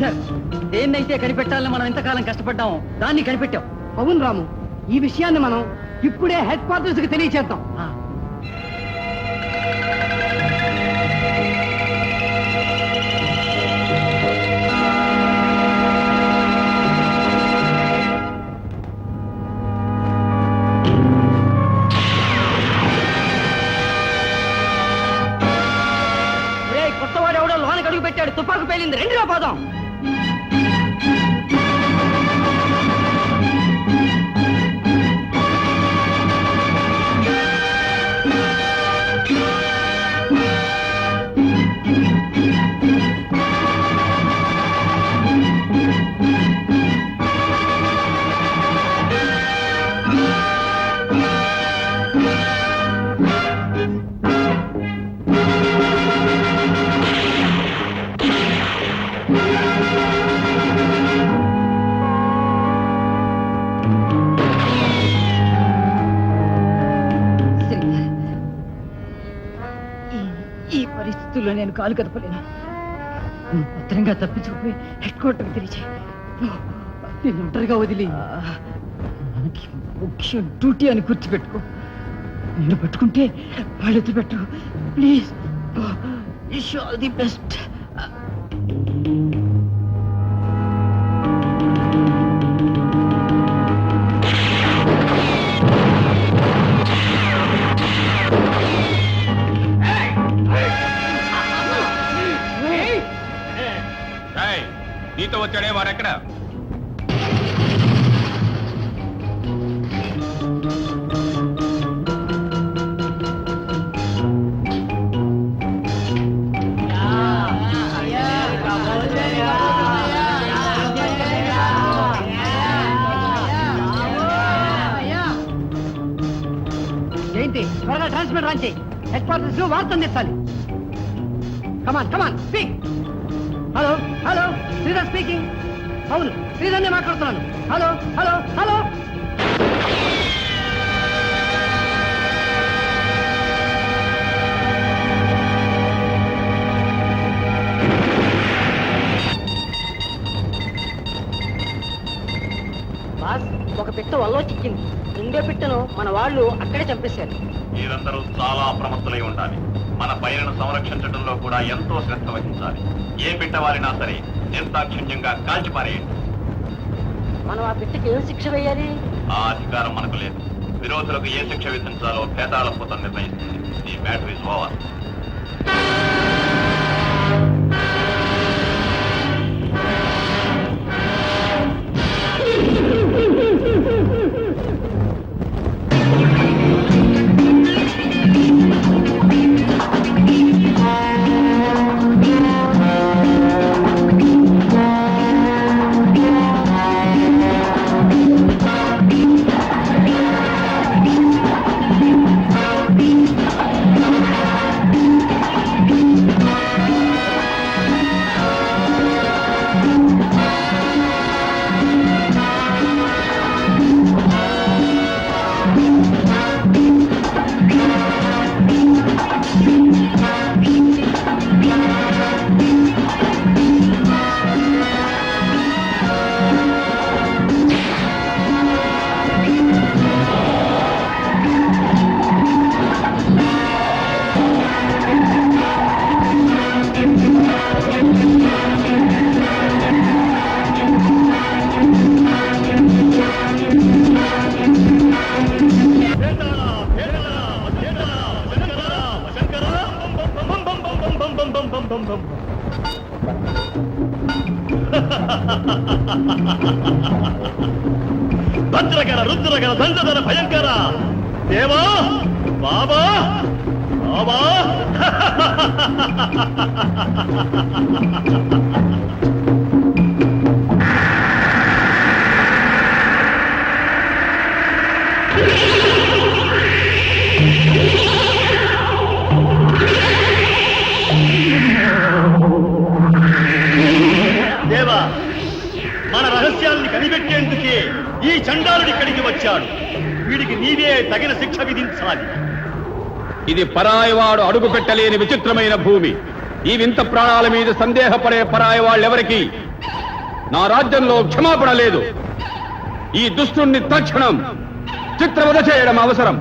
శ్రీధర్, దేన్నైతే కనిపెట్టాలని మనం ఎంతకాలం కష్టపడ్డామో దాన్ని కనిపెట్టాం. అవును రాము, ఈ విషయాన్ని మనం ఇప్పుడే హెడ్ క్వార్టర్స్ కి తెలియచేద్దాం. కొత్తవాడు ఎవడో లోనకి అడుగు పెట్టాడు, తుపాకు పేలింది, రెండుగా పోదాం. ఈ పరిస్థితుల్లో నేను కాలు కదపలేను. భద్రంగా తప్పించుకుపోయి హెడ్ క్వార్టర్ తెలియచే. నేను ఒంటరిగా వదిలి మనకి ముఖ్య డ్యూటీ అని గుర్తుపెట్టుకో. నేను పట్టుకుంటే వాళ్ళు ఎత్తుపెట్టరు. Please, wish all the best. నీతో వచ్చాడే వారెక్కడ? ఏంటి త్వరగా ట్రాన్స్మిట్ రాంచి హెడ్ క్వార్టర్స్ లో వార్త అందించాలి. Come on come on speak. Hello hello, Sridhar speaking. అవును, శ్రీధర్నే మాట్లాడుతున్నాను. Hello hello hello. బాస్, ఒక పిట్ట వల్ల చిక్కింది. రెండో పిట్టను మన వాళ్ళు అక్కడే చంపేశారు. మీరందరూ చాలా అప్రమత్తులై ఉండాలి. మన పైరును సంరక్షించడంలో కూడా ఎంతో శ్రద్ధ వహించాలి. ఏ పిట్ట వారినా సరే నిర్దాక్షిణ్యంగా కాల్చిపారేయండి. మనం ఆ పిట్టకి ఏం శిక్ష వేయాలి? ఆ అధికారం మనకు లేదు. విరోధులకు ఏ శిక్ష విధించాలో పేదాల పూతం నిర్ణయిస్తుంది. The battle is over. భద్రకర రుద్రకర దండధర భయంకర దేవా బాబా బాబా. దేవా, మన రహస్యాల్ని కనిపెట్టేందుకే ఈ చండాలుడి ఇక్కడికి వచ్చాడు. వీడికి నీవే తగిన శిక్ష విధించాలి. ఇది పరాయవాడు అడుగు పెట్టలేని విచిత్రమైన భూమి. ఈ వింత ప్రాణాల మీద సందేహపడే పరాయి వాళ్ళెవరికి నా రాజ్యంలో క్షమాపణ లేదు. ఈ దుష్టుణ్ణి తక్షణం చిత్రవధ చేయడం అవసరం.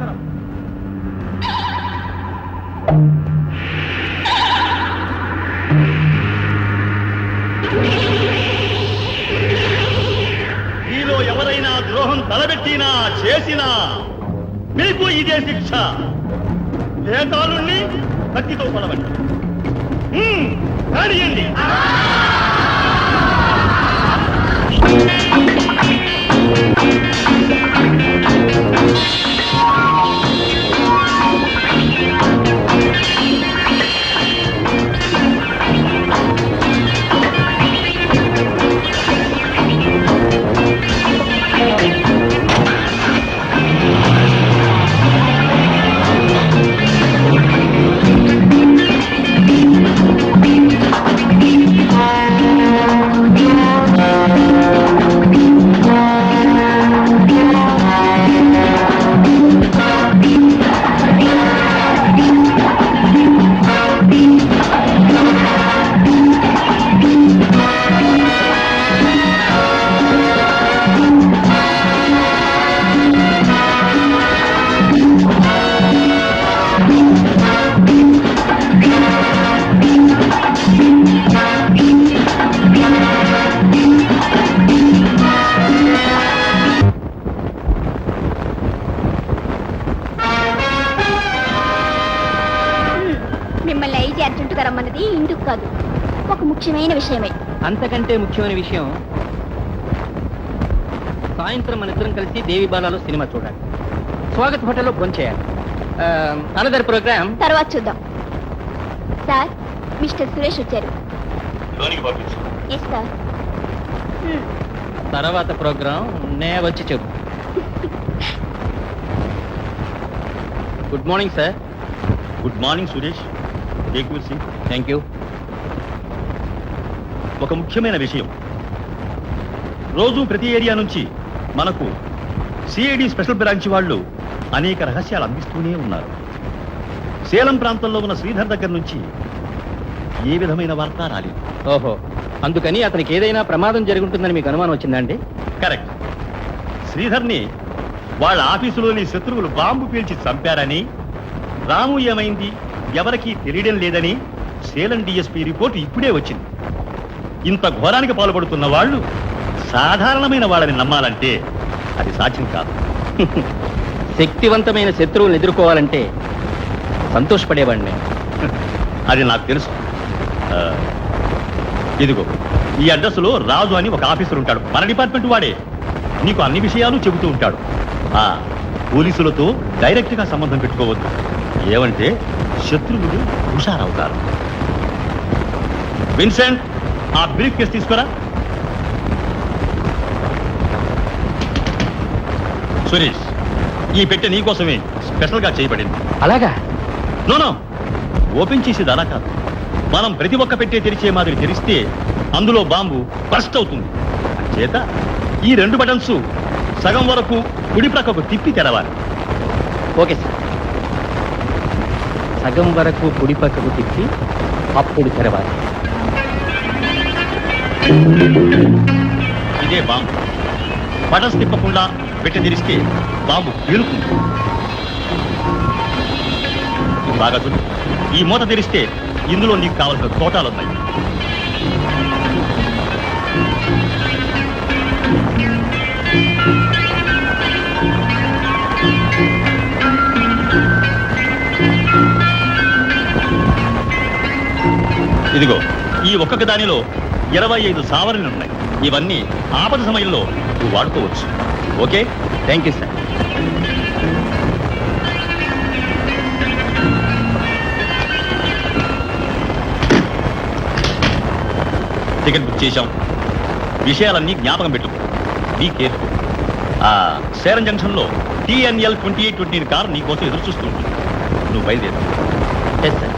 మీలో ఎవరైనా ద్రోహం తలబెట్టినా చేసినా మీకు ఇదే శిక్ష. ఏతాళుణ్ణి కత్తితో కొలవండి. కానియండి. మిమ్మల్ని ఐజీ అర్జెంటుగా రమ్మన్నది ఇందుకు కాదు, ఒక ముఖ్యమైన విషయమే. అంతకంటే ముఖ్యమైన విషయం, సాయంత్రం మన ఇద్దరం కలిసి దేవి బాలాలో సినిమా చూడాలి. స్వాగత్ హోటల్లో ఫోన్ చేయాలి. అనదర్ ప్రోగ్రామ్ తర్వాత చూద్దాం. సార్, మిస్టర్ సురేష్ వచ్చారు. లోనికి పంపించు. Yes sir. తర్వాత ప్రోగ్రామ్ నే వచ్చి చెప్పు. Good morning sir. Good morning Suresh. Take your seat. Thank you. ఒక ముఖ్యమైన విషయం, రోజు ప్రతి ఏరియా నుంచి మనకు సిఐడి స్పెషల్ బ్రాంచ్ వాళ్ళు అనేక రహస్యాలు అందిస్తూనే ఉన్నారు. సేలం ప్రాంతంలో ఉన్న శ్రీధర్ దగ్గర నుంచి ఏ విధమైన వార్త రాలేదు. ఓహో, అందుకని అతనికి ఏదైనా ప్రమాదం జరుగుతుందని మీకు అనుమానం వచ్చిందండి? కరెక్ట్. శ్రీధర్ని వాళ్ళ ఆఫీసులోని శత్రువులు బాంబు పీల్చి చంపారని, రాము ఏమైంది ఎవరికీ తెలియడం లేదని సేలం డిఎస్పీ రిపోర్ట్ ఇప్పుడే వచ్చింది. ఇంత ఘోరానికి పాల్పడుతున్న వాళ్ళు సాధారణమైన వాళ్ళని నమ్మాలంటే అది సాధ్యం కాదు. శక్తివంతమైన శత్రువులను ఎదుర్కోవాలంటే సంతోషపడేవాడిని. అది నాకు తెలుసు. ఇదిగో ఈ అడ్రస్లో రాజు అని ఒక ఆఫీసర్ ఉంటాడు, మన డిపార్ట్మెంట్ వాడే. నీకు అన్ని విషయాలు చెబుతూ ఉంటాడు. పోలీసులతో డైరెక్ట్ గా సంబంధం పెట్టుకోవద్దు, ఏమంటే శత్రువులు హుషారవుతారు. విన్సెంట్, ఆ బ్రీఫ్ కేసు తీసుకురా. సురేష్, ఈ పెట్టె నీకోసమే స్పెషల్ గా చేయబడింది. అలాగా? నో, ఓపెన్ చేసేది అలా కాదు. మనం ప్రతి ఒక్క పెట్టే తెరిచే మాదిరి తెరిస్తే అందులో బాంబు బర్స్ట్ అవుతుంది. చేత ఈ 2 బటన్స్ సగం వరకు కుడి ప్రక్కకు తిప్పి తెరవాలి. Okay sir. సగం వరకు కుడి పక్కకు తిప్పి అప్పుడు తెరవాలి. ఇదే బాంబు. బటన్స్ తిప్పకుండా పెట్టె తెరిస్తే బాంబు పేలుతుంది. బాగా చూడు, ఈ మూత తెరిస్తే ఇందులో నీకు కావలసిన తోటాలున్నాయి. ఇదిగో ఈ ఒక్కొక్క దానిలో 25 సావరణలు ఉన్నాయి. ఇవన్నీ ఆపద సమయంలో నువ్వు వాడుకోవచ్చు. Okay? Thank you sir. Ticket book చేశాం. విషయాలన్నీ జ్ఞాపకం పెట్టుకో. Be careful. సేరం జంక్షన్ లో TNL 2820 కార్ నీకోసం ఎదురు చూస్తూ ఉంటుంది. నువ్వు బయలుదేరు. Yes sir.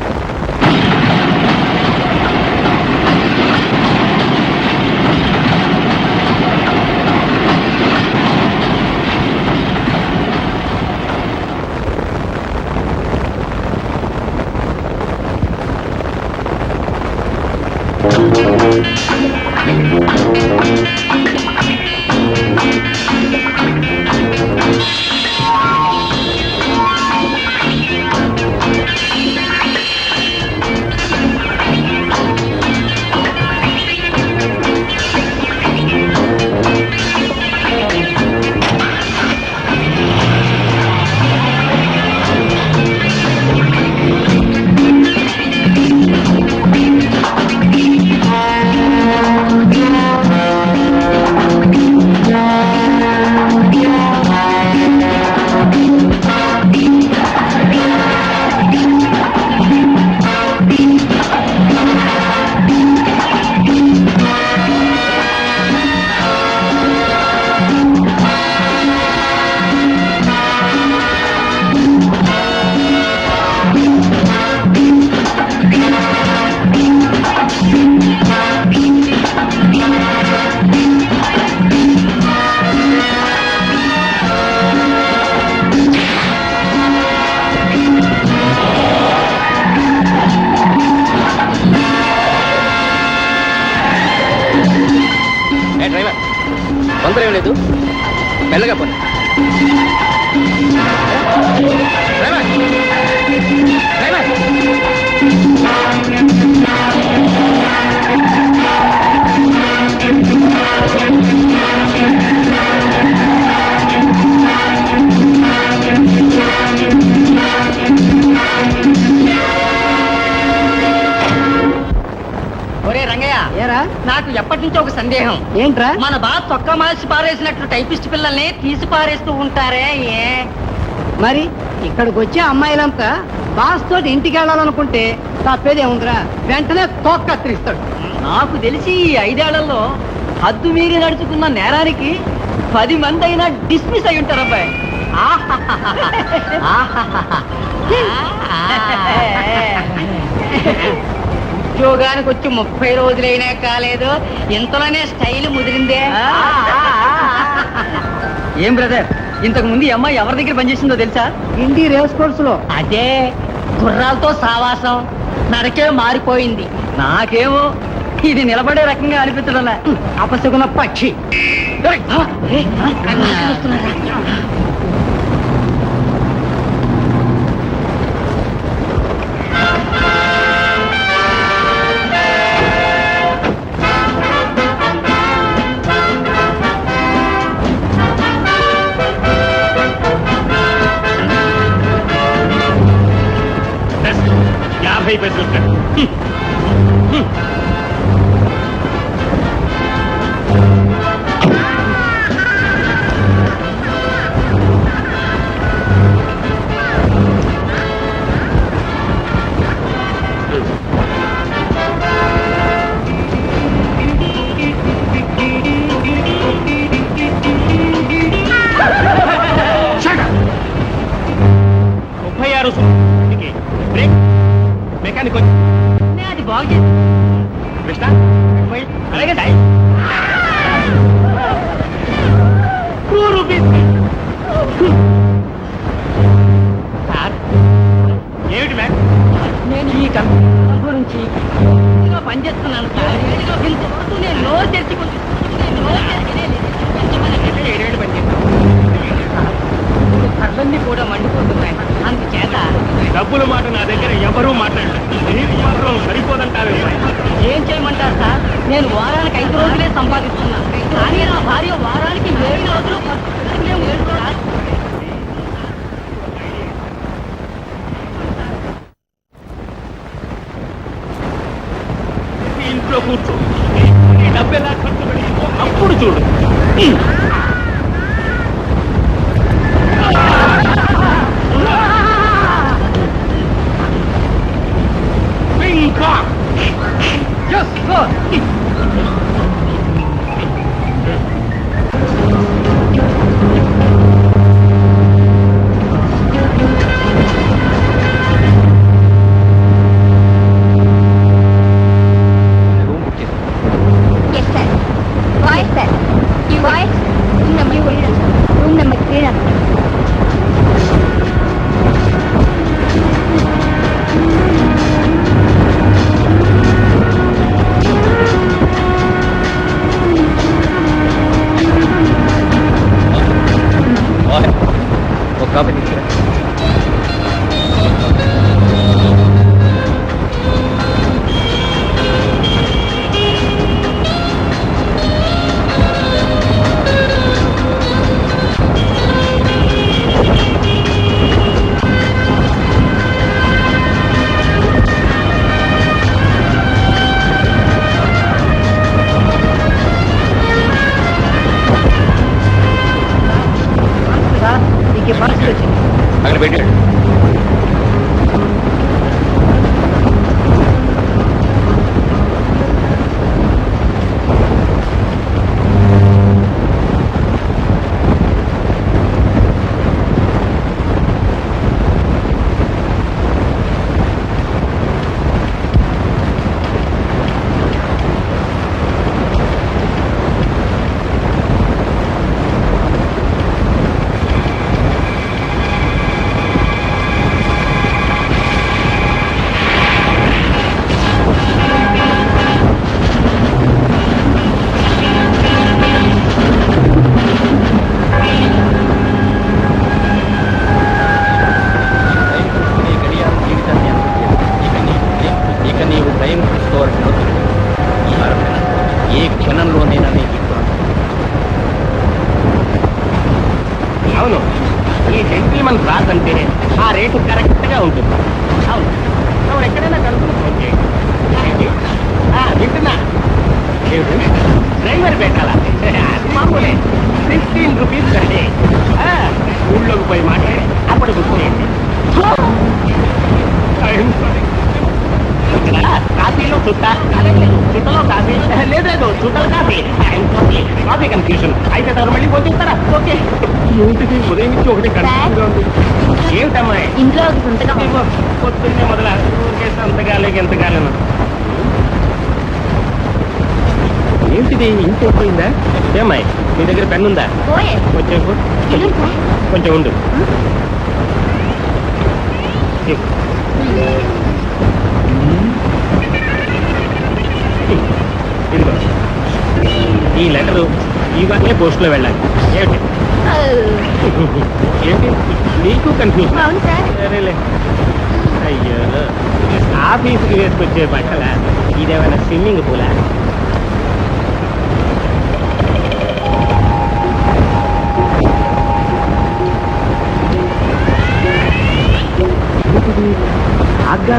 డ్రైవర్ తొందర ఏం లేదు, మెల్లగా పోనీ. డ్రైవర్ డ్రైవర్ ఒరే రంగయ్య, ఏరా నాకు ఎప్పటి నుంచో ఒక సందేహం. ఏంట్రా? మన బాస్ చొక్కా మార్చి పారేసినట్లు టైపిస్ట్ పిల్లల్ని తీసి పారేస్తూ ఉంటారే ఏ? మరి ఇక్కడికి వచ్చే అమ్మాయిలంతా బాస్ తోటి ఇంటికి వెళ్ళాలనుకుంటే తప్పేదేముందిరా, వెంటనే తోక కత్తిరిస్తాడు. నాకు తెలిసి ఈ 5 ఏళ్లలో హద్దు మీరి నడుచుకున్న నేరానికి 10 మంది అయినా డిస్మిస్ అయి ఉంటారు అబ్బాయి. ఉద్యోగానికి వచ్చి 30 రోజులైనా కాలేదు, ఇంతలోనే స్టైల్ ముదిరిందే. ఏం బ్రదర్, ఇంతకు ముందు ఈ అమ్మాయి ఎవరి దగ్గర పనిచేసిందో తెలుసా? ఇండి రేస్ కోర్స్ లో అదే గుర్రాలతో సావాసం, నరకే మారిపోయింది. నాకేమో ఇది నిలబడే రకంగా అనిపించడం అపశకున పక్షి. బెస్ట్ 50 పైసలు ఫ్రెండ్. మెకానిక్ అది బాగు చేసి కృష్ణ అలాగే సార్, ఏమిటి మ్యామ్? నేను ఈ కంపెనీ గురించి ఇందులో పనిచేస్తున్నాను సార్. ఇంతవరకు నేను నోరు తెరుచుకుంటున్నాను. కళ్ళన్నీ కూడా మండిపోతున్నాయి. అందుచేత డబ్బుల మాట నా దగ్గర ఎవరూ మాట్లాడలేదు. నీకు మాత్రం సరిపోదంటారు. ఏం చేయమంటారు సార్? నేను వారానికి 5 రోజులే సంపాదిస్తున్నాను, కానీ నా భార్య వారానికి 7 రోజులు సార్. ఇంట్లో కూర్చో, ఈ డబ్బు ఎలా ఖర్చు పెడితే అప్పుడు చూడు. Yes, sir. Why, sir? You why? చుట్ట చుట్టలో కాఫీ లేదు చుట్టలు కాఫీ కాఫీ కన్ఫ్యూషన్ అయితే తను మళ్ళీ పోతుంటారా ఓకే ఏంటిది ఉదయం నుంచి ఒకటి కన్ఫ్యూజన్గా ఉంది ఏమిటమ్మా ఇంట్లో ఒక సంతకం. పొద్దున్నే మొదల ఊరికే సంతకాలకి ఎంతకాలను ఏంటిది ఇంత అయిపోయిందా ఏమ్మాయి మీ దగ్గర పెన్ ఉందా పోయే. కొంచెం ఇవ్వు. ఇవ్వండి సార్. కొంచెం ఉండు ఇవ్వు. ఇదిగో ఈ లెటరు ఇవన్నీ పోస్టులో వెళ్ళాలి ఏమిటి ఆ, ఏంటి నీకు కన్ఫ్యూజన్ అవును సార్. సరేలే అయ్యో ఆఫీస్కి వేసుకొచ్చే బట్టల ఇదేమైనా స్విమ్మింగ్ పూలా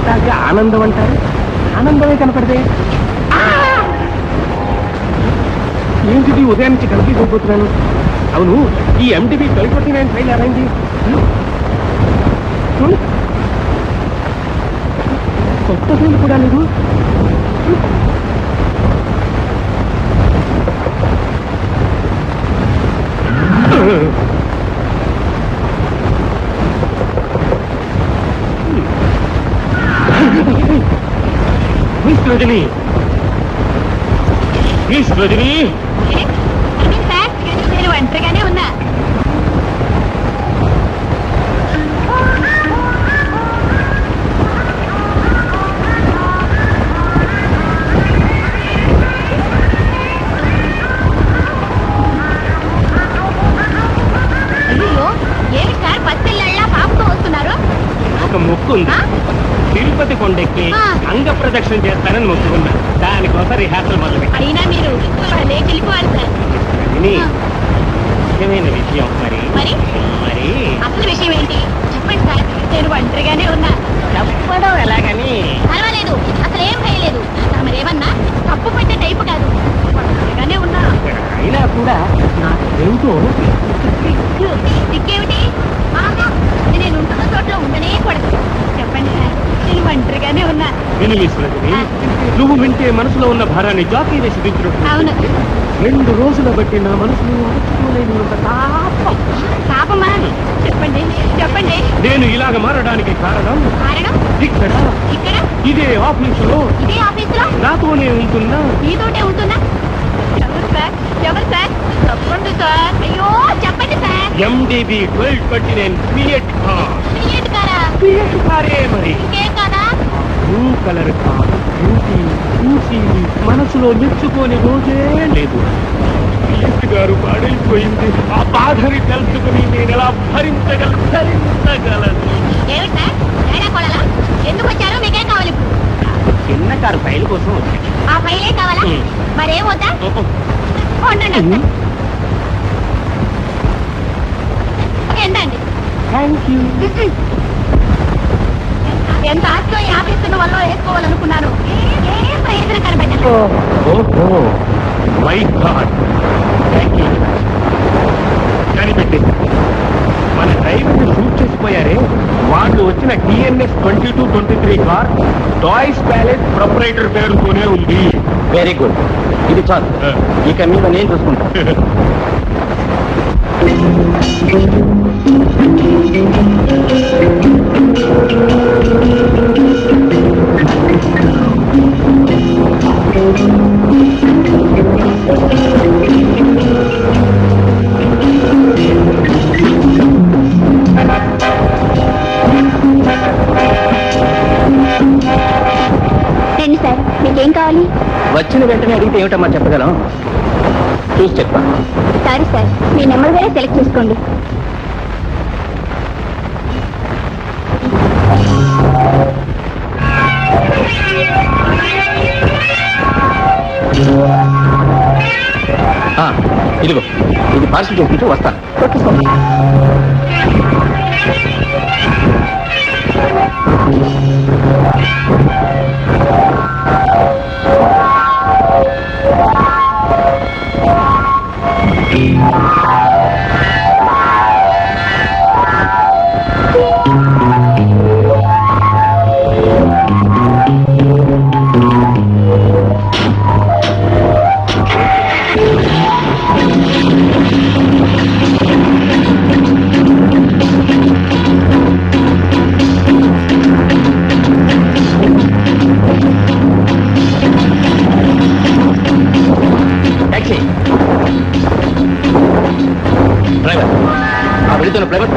తాగ్గా ఆనందం అంటారు ఆనందమే కనపడదే ఏంటిది ఉదయం నుంచి కన్ఫ్యూజ్ అయిపోతున్నాను అవును ఈ MTB 1249 ఫైల్ ఏమైంది చూడు. కొత్త ఫైల్ కూడా లేదు రజని రజని అదే సార్, నేను ఒంటరిగానే ఉన్నా. అయ్యో, ఏమి సార్ పచ్చళ్ళ పాపతో వస్తున్నారు? ఒక మొక్కు ఉంది ఆ? తిరుపతి కొండెక్కి ఆ. అంగ ప్రదక్షిణ చేస్తానని మొక్కుకున్నా దానికోసం రిహార్సల్ మొదలుపెట్టి అయినా మీరు వెళ్ళిపోవాలి సార్. రజని ముఖ్యమైన విషయం మరి మరి? మరి అసలు విషయం ఏంటి చెప్పండి సార్, నేను ఒంటరిగానే ఉన్నా. చెప్పడం ఎలాగని పర్వాలేదు, అసలు ఏం భయలేదు. మరేమన్నా తప్పు పెట్టే టైపు కాదు, ఒంటరిగానే ఉన్నా. అయినా కూడా నాకు ఏంటో దిక్కేమిటి? ఆహా, నేను ఉంటున్న చోట్ల ఉండనే కూడదు. చెప్పండి సార్, నేను ఒంటరిగానే ఉన్నా. వినిపిస్తున్నది నువ్వు వింటే మనసులో ఉన్న భారాన్ని జాకీ వేసి దించినట్టు అవును. 2 రోజుల బట్టి నా మనసులో అడుచుకోలేనంత తాపం. పాపమా? చెప్పండి చెప్పండి. నేను ఇలాగ మారడానికి కారణం కారణం ఇక్కడ ఇక్కడ ఇదే ఆఫీసులో ఇదే ఆఫీసులో నాతోనే ఉంటున్నా మీతోటే ఉంటున్నా. ఎవరు సార్? ఎవరు సార్? చెప్పండి సార్. అయ్యో చెప్పండి sir. MDB 1249 fiat car. Create కారా? ఫియట్ కారే మరి ఇంకేం కాదా? బ్లూ కలర్ కార్ చూసి చూసి మనసులో మెచ్చుకోని రోజే లేదు. ఫియట్ గారు పాడైపోయింది. ఆ బాధని తెలుసుకుని నేను ఎలా భరించగలను. ఏమిటి సార్? తేడా కొడాలా? ఎందుకు వచ్చారో మీకేం కావాలి ఇప్పుడు? చిన్న కారు ఫైల్ కోసం వచ్చాను. ఆ ఫైలే కావాలా? మరేం వద్దా? ఉండండి వస్తా. ఎంతండి? Thank you. ఎంత ఆస్తిలో ఈ ఆఫీసును వల్ల వేసుకోవాలనుకున్నాను. ఏం ప్రయోజనం కనబడ్డా? ఓహో మై గాడ్ థ్యాంక్ యూ. కనిపెట్టేసి మన డ్రైవర్ని షూట్ చేసిపోయారే వాళ్ళు వచ్చిన TNS 2223 car toys palace proprietor పేరుతోనే ఉంది. వెరీ గుడ్, ఇది చాలు. ఇక మీద నేను చూసుకుంటాను. రండి సార్, మీకేం కావాలి? వచ్చిన వెంటనే అడిగితే ఏమిటమ్మా చెప్పగలం? చూసి చెప్పా. సారీ సార్, మీ నెంబర్ వేరే సెలెక్ట్ చేసుకోండి. ఇదిగో ఇది పార్సల్ చేసుకుంటూ వస్తాను. Okay sir.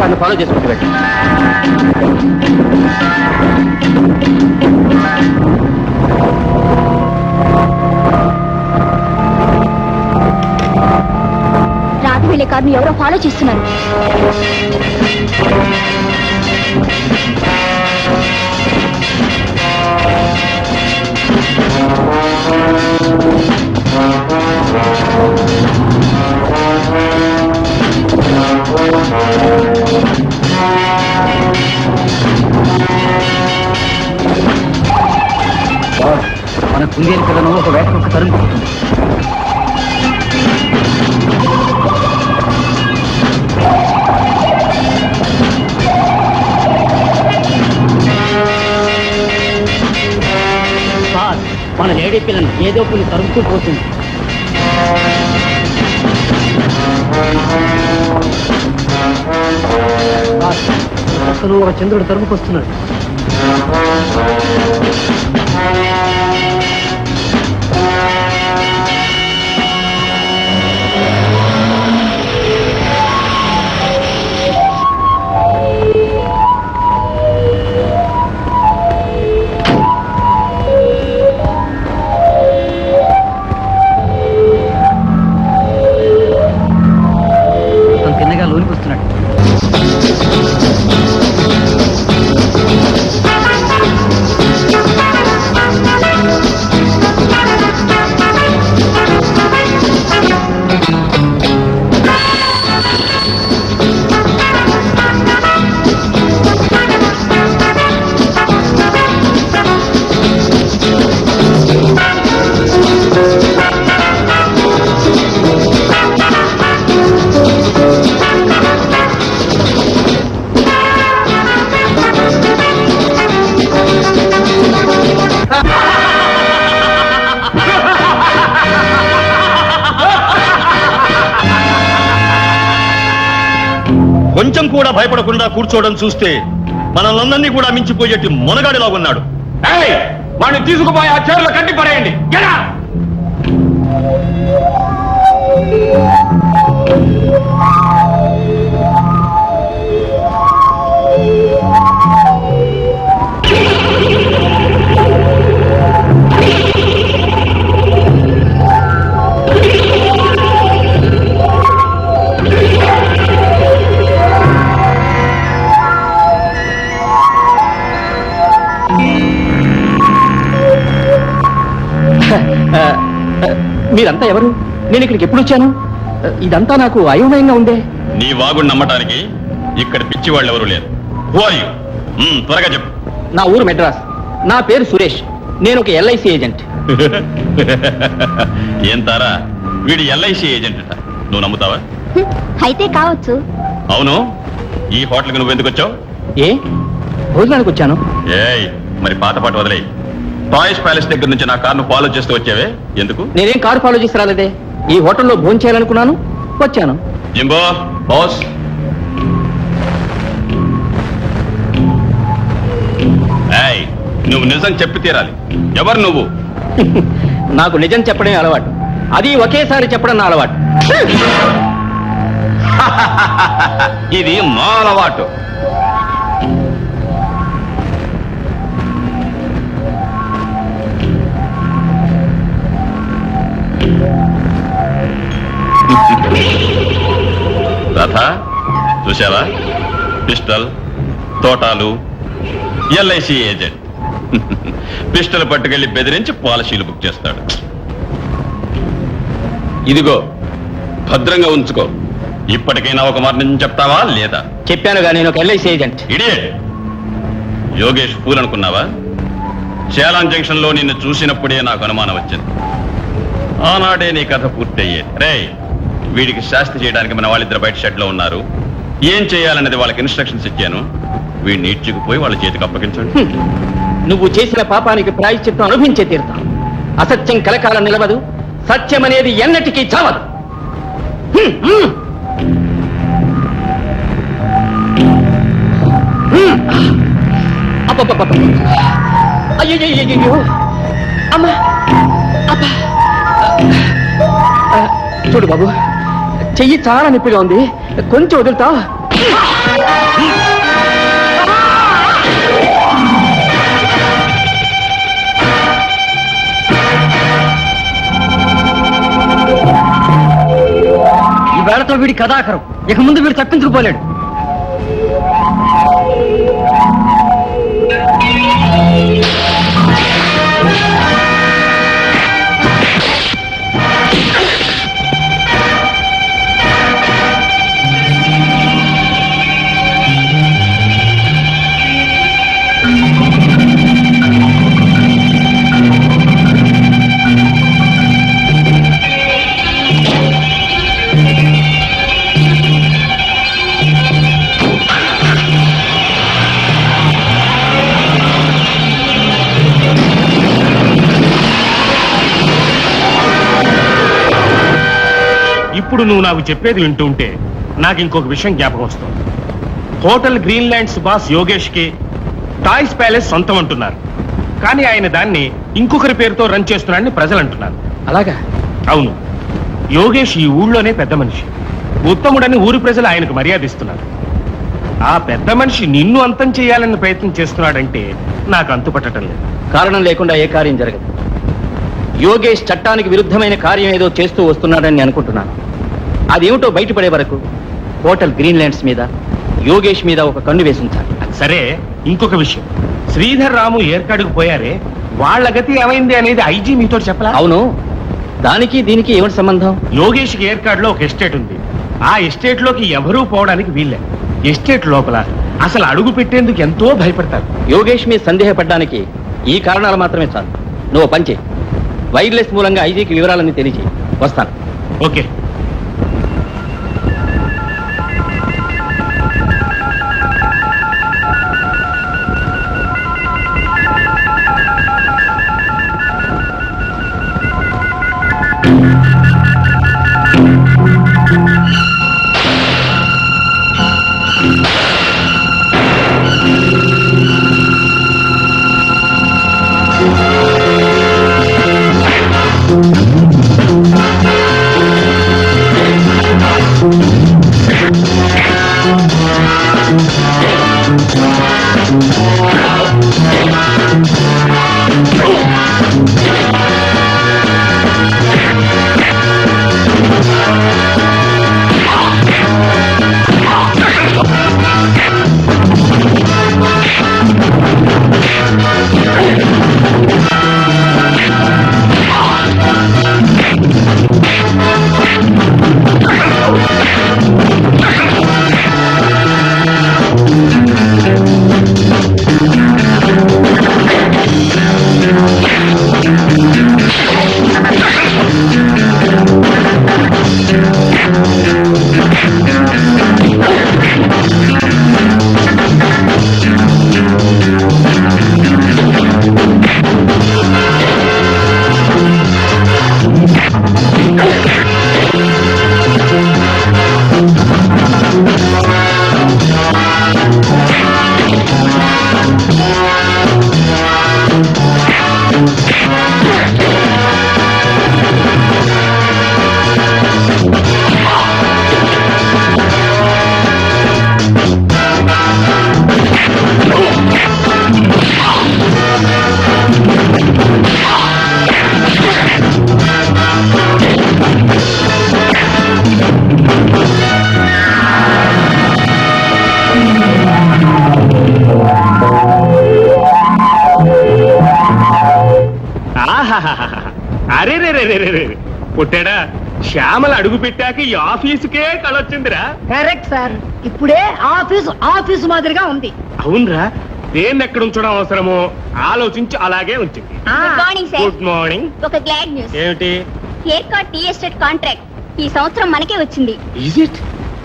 కార్ను ఫాలో చేసుకుంటూ వెళ్ళి రాత్రి వెళ్ళే కారుని ఎవరో ఫాలో చేస్తున్నారు. మన కుందేలు పిల్లను ఒక వేట ఒక తరుముకుంటుంది. మన లేడీ పిల్లని ఏదో కొన్ని తరుముతూ పోతుంది. అసలు ఒక చంద్రుడు తరుముకొస్తున్నాడు. తిన్నగా లోనికి వస్తున్నాడు. కొంచెం కూడా భయపడకుండా కూర్చోవడం చూస్తే మనల్నందరినీ కూడా మించిపోయేటి మొనగాడిలా ఉన్నాడు. వాడిని తీసుకుపోయి ఆ చీరలో కట్టి పడేయండి. మీరంతా ఎవరు? నేను ఇక్కడికి ఎప్పుడు వచ్చాను? ఇదంతా నాకు అయోమయంగా ఉందే. నీ వాగుడు నమ్మటానికి ఇక్కడ పిచ్చి వాళ్ళు ఎవరు లేరు. త్వరగా చెప్పు. నా ఊరు మెడ్రాస్. నా పేరు సురేష్. నేను ఒక ఎల్ఐసి ఏజెంట్. ఏం తారా, వీడి ఎల్ఐసి ఏజెంట్ అట. నువ్వు నమ్ముతావా? అయితే కావచ్చు. అవును, ఈ హోటల్కి నువ్వు ఎందుకు వచ్చావు? ఏ భోజనానికి వచ్చాను. ఏయ్, మరి పాత పాట వదిలే. టాయ్స్ ప్యాలెస్ దగ్గర నుంచి నా కార్ను ఫాలో చేస్తూ వచ్చావే, ఎందుకు? నేనేం కారు ఫాలో చేసి రాలేదే. ఈ హోటల్లో భోజనం చేయాలనుకున్నాను, వచ్చాను. జింబో బాస్, ఏయ్, నువ్వు నిజం చెప్పి తీరాలి. ఎవరు నువ్వు? నాకు నిజం చెప్పడమే అలవాటు. అది ఒకేసారి చెప్పడం నా అలవాటు. ఇది మా అలవాటు. రథ చూసావా? పిస్టల్, తోటాలు, ఎల్ఐసి ఏజెంట్. పిస్టల్ పట్టుకెళ్లి బెదిరించి పాలసీలు బుక్ చేస్తాడు. ఇదిగో, భద్రంగా ఉంచుకో. ఇప్పటికైనా ఒక మాట నుంచి చెప్తావా లేదా? చెప్పానుగా, నేను ఒక LIC agent. Idiot! Yogesh fool అనుకున్నావా? చేలాన్ జంక్షన్ లో నిన్ను చూసినప్పుడే నాకు అనుమానం వచ్చింది. ఆనాడే నీ కథ పూర్తయ్యేది. రే, వీడికి శాస్తి చేయడానికి మన వాళ్ళిద్దరు బయట షెడ్ లో ఉన్నారు. ఏం చేయాలన్నది వాళ్ళకి ఇన్స్ట్రక్షన్స్ ఇచ్చాను. వీడిని ఈడ్చుకుపోయి వాళ్ళ చేతికి అప్పగించండి. నువ్వు చేసిన పాపానికి ప్రాయశ్చిత్తం అనుభవించే తీరుతాం. అసత్యం కలకాలం నిలవదు. సత్యం అనేది ఎన్నటికీ చావదు. అయ్యో, అమ్మా, అబ్బా. చూడు బాబు, చెయ్యి చాలా నొప్పిగా ఉంది. కొంచెం వదులుతా. వీడి కథాకరం. ఇక ముందు వీడు తప్పించుకుపోలేడు. ఇప్పుడు నువ్వు నాకు చెప్పేది వింటూ ఉంటే నాకు ఇంకొక విషయం జ్ఞాపకం వస్తుంది. Hotel green lands boss Yogesh కి టాయ్స్ ప్యాలెస్ సొంతం అంటున్నారు, కానీ ఆయన దాన్ని ఇంకొకరి పేరుతో రన్ చేస్తున్నాడని ప్రజలు అంటున్నారు. అలాగా? అవును, యోగేష్ ఈ ఊళ్ళోనే పెద్ద మనిషి, ఉత్తముడని ఊరి ప్రజలు ఆయనకు మర్యాద ఇస్తున్నారు. ఆ పెద్ద మనిషి నిన్ను అంతం చేయాలని ప్రయత్నం చేస్తున్నాడంటే నాకు అంతుపట్టడం లేదు. కారణం లేకుండా ఏ కార్యం జరగదు. యోగేష్ చట్టానికి విరుద్ధమైన కార్యం ఏదో చేస్తూ వస్తున్నాడని అనుకుంటున్నాను. అదేమిటో బయటపడే వరకు హోటల్ గ్రీన్ ల్యాండ్స్ మీద యోగేష్ మీద ఒక కన్ను వేసి ఉంచాలి. సరే, ఇంకొక విషయం, శ్రీధర్ రాము ఏర్కాడుకు పోయారే, వాళ్ళ గతి ఏమైంది అనేది ఐజీ మీతో చెప్పలా? అవును, దానికి దీనికి ఏమిటి సంబంధం? యోగేష్ కి ఏర్కాడులో ఒక ఎస్టేట్ ఉంది. ఆ ఎస్టేట్ లోకి ఎవరూ పోవడానికి వీల్లేదు. ఎస్టేట్ లోపల అసలు అడుగు పెట్టేందుకు ఎంతో భయపడతారు. యోగేష్ మీద సందేహపడడానికి ఈ కారణాలు మాత్రమే చాలు. నువ్వు పంచే వైర్లెస్ మూలంగా ఐజీకి వివరాలన్నీ తెలియజేయి. వస్తాను. ఓకే. అరే రే రే రే రే పుట్టాడా, శ్యామల అడుగు పెట్టాక ఈ ఆఫీసుకే కళొచ్చిందిరా. కరెక్ట్ సార్, ఇప్పుడే ఆఫీసు మాదిరిగా ఉంది. అవునరా, దేన్ని ఎక్కడ ఉంచడం అవసరమో ఆలోచించి అలాగే ఉంచింది. Good morning sir. Good morning. ఒక గ్లాడ్ న్యూస్. ఏమిటి? Hair cut tea estate contract ఈ సంవత్సరం మనకే వచ్చింది. Is it?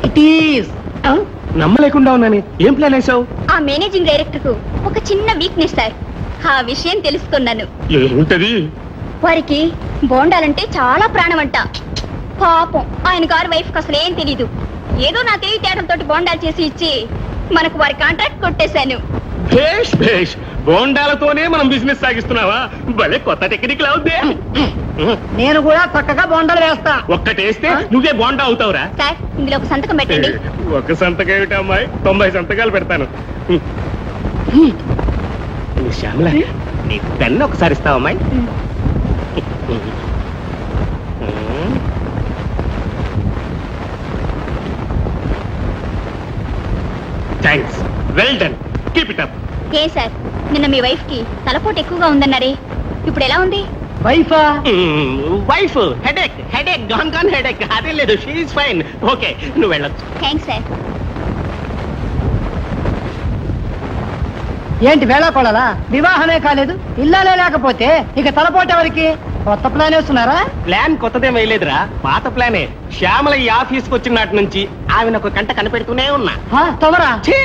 It is. నమ్మలేకుండా ఉన్నాను. ఏం ప్లాన్ వేసావు? ఆ మేనేజింగ్ డైరెక్టర్ కు ఒక చిన్న వీక్నెస్ సార్. ఆ విషయం తెలుసుకున్నాను. ఏముంటది? వారికి బోండాలంటే చాలా ప్రాణం అంట. పాపం ఆయన గారి వైఫ్ కి అసలు ఏం తెలీదు. ఏదో నా తెలివితేటలతో బోండాలు చేసి ఇచ్చి మనకు వారి కాంట్రాక్ట్ కొట్టేశాను. భేష్ భేష్, బోండాలతోనే మనం బిజినెస్ సాగిస్తున్నావా? భలే కొత్త టెక్నిక్ అవుద్దే. నేను కూడా చక్కగా బొండలు వేస్తా. ఒక్కటేస్తే నువ్వే బోండా అవుతావురా. సార్, ఇందులో ఒక సంతకం పెట్టండి. ఒక సంతకం ఏమిటి అమ్మాయి, 90 సంతకాలు పెడతాను. శ్యామల, నీ పెన్ను ఒకసారి ఇస్తావా అమ్మాయి? Thanks, well done, keep it up. A sir, నిన్న మీ వైఫ్ కి తలపోటు ఎక్కువగా ఉందన్నారే, ఇప్పుడు ఎలా ఉంది? వైఫా? Wife headache, headache gone headache, అదే లేదు, షీ ఈస్ ఫైన్. ఓకే, నువ్వు వెళ్ళొచ్చు. Thanks sir. ఏంటి వేళ కొడాలా? వివాహమే కాలేదు, ఇల్లాలే లేకపోతే ఇక తలపోటు ఎవరికి? కొత్త ప్లాన్ వేస్తున్నారా? ప్లాన్ కొత్తదేం వేయలేదురా, పాత ప్లానే. శ్యామల ఈ ఆఫీస్కి వచ్చిన నాటి నుంచి ఆవిడ ఒక కంట కనిపెడుతూనే ఉన్నా. తమరా? ఛీ!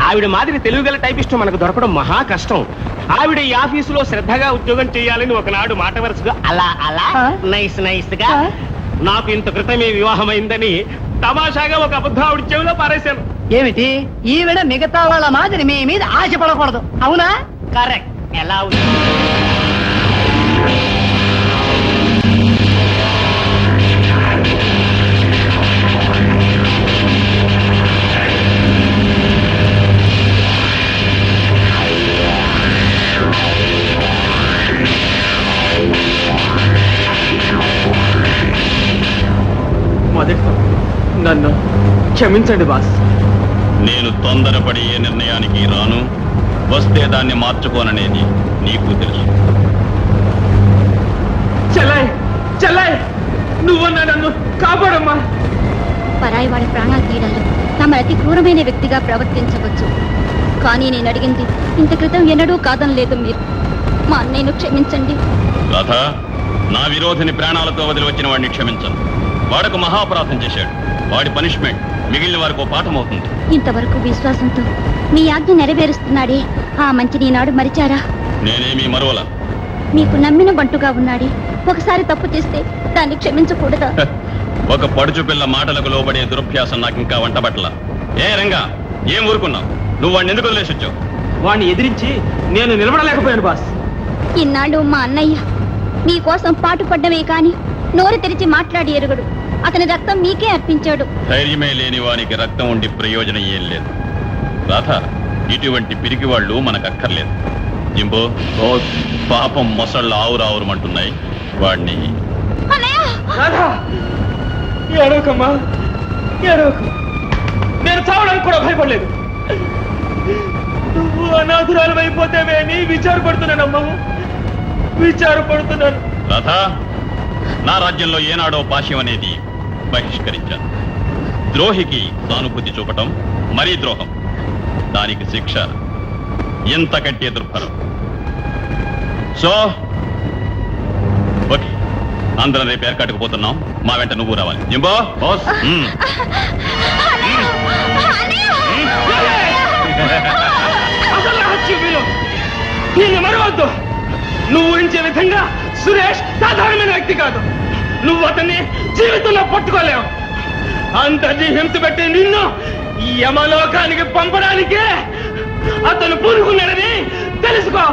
ఆవిడ మాదిరి తెలుగుగల టైపిస్ట్ మనకు దొరకడం మహా కష్టం. ఆవిడ ఈ ఆఫీసులో శ్రద్ధగా ఉద్యోగం చేయాలని ఒకనాడు మాట వరుసగా అలా నైస్ గా నాకు ఇంత క్రితమే వివాహమైందని తమాషాగా ఒక అబద్ధం ఆవిడ చెవిలో పారేశాను. ఏమిటి? ఈవిడ మిగతా వాళ్ళ మాదిరి మీ మీద ఆశపడకూడదు, అవునా? కరెక్ట్. ఎలా ఉంది? మొదటితో నన్ను క్షమించండి బాస్. నేను తొందరపడి ఏ నిర్ణయానికి రాను, వస్తే దాన్ని మార్చుకోననేది నీకు తెలుసు. చెల్లాయ్ నువ్వన్నా నన్ను కాపాడమ్మా. పరాయి వాడి ప్రాణాలు తీయడంలో తమ అతి క్రూరమైన వ్యక్తిగా ప్రవర్తించవచ్చు, కానీ నేను అడిగింది ఇంత క్రితం ఎన్నడూ కాదనలేదు మీరు. మా అన్నయ్యను క్షమించండి. రాధ, నా విరోధిని ప్రాణాలతో వదిలి వచ్చిన వాడిని క్షమించను. వాడకు మహాపరాధం చేశాడు. వాడి పనిష్మెంట్ మిగిలిన వారికి పాఠం అవుతుంది. ఇంతవరకు విశ్వాసంతో మీ ఆజ్ఞ నెరవేరుస్తున్నాడే, ఆ మంచిని ఈనాడు మరిచారా? నేనేమీ మరోలా. మీకు నమ్మిన బంటుగా ఉన్నాడే, ఒకసారి తప్పు చేస్తే దాన్ని క్షమించకూడదా? ఒక పడుచు పిల్ల మాటలకు లోబడే దురభ్యాసం నాకింకా వంటబట్టల. ఏ రంగా, ఏం ఊరుకున్నావు? నువ్వు వాడిని ఎందుకు వదిలేసి వచ్చావు? వాణ్ణి ఎదిరించి నేను నిలబడలేకపోయాను బాస్. ఇన్నాళ్ళు మా అన్నయ్య మీకోసం పాటుపడ్డమే కాని నోరు తెరిచి మాట్లాడి ఎరుగడు. అతని రక్తం మీకే అర్పించాడు. ధైర్యమే లేని వానికి రక్తం ఉండి ప్రయోజనం ఏం లేదు. రాధ, ఇటువంటి పిరికి వాళ్ళు మనకక్కర్లేదు. జింబో, పాపం మొసళ్ళు ఆవురావురమంటున్నాయి. వాడిని ఏడవకమ్మా, ఏడవకు. నేను చావడానికి కూడా భయపడలేదు. నువ్వు అనాథురాలు అయిపోతేవే అని విచారపడుతున్నానమ్మా, విచారపడుతున్నాను. రాధ, నా రాజ్యంలో ఏనాడో పాశ్యం అనేది బహిష్కరించాను. ద్రోహికి సానుభూతి చూపటం మరీ ద్రోహం. దానికి శిక్ష ఇంతకంటే దుర్భరం. సో ఓకే, అందరం రేపు ఏర్కాటుకు పోతున్నాం. మా వెంట నువ్వు రావాలి. జింబో బాస్. అసలు రహస్యం వీలు. దీన్ని మరవద్దు. నువ్వు ఊహించే విధంగా సురేష్ సాధారణమైన వ్యక్తి కాదు. నువ్వు అతన్ని జీవితంలో పట్టుకోలేవు. అంతటి హింస పెట్టి నిన్ను ఈ యమలోకానికి పంపడానికే అతను పూనుకున్నాడని తెలుసుకో.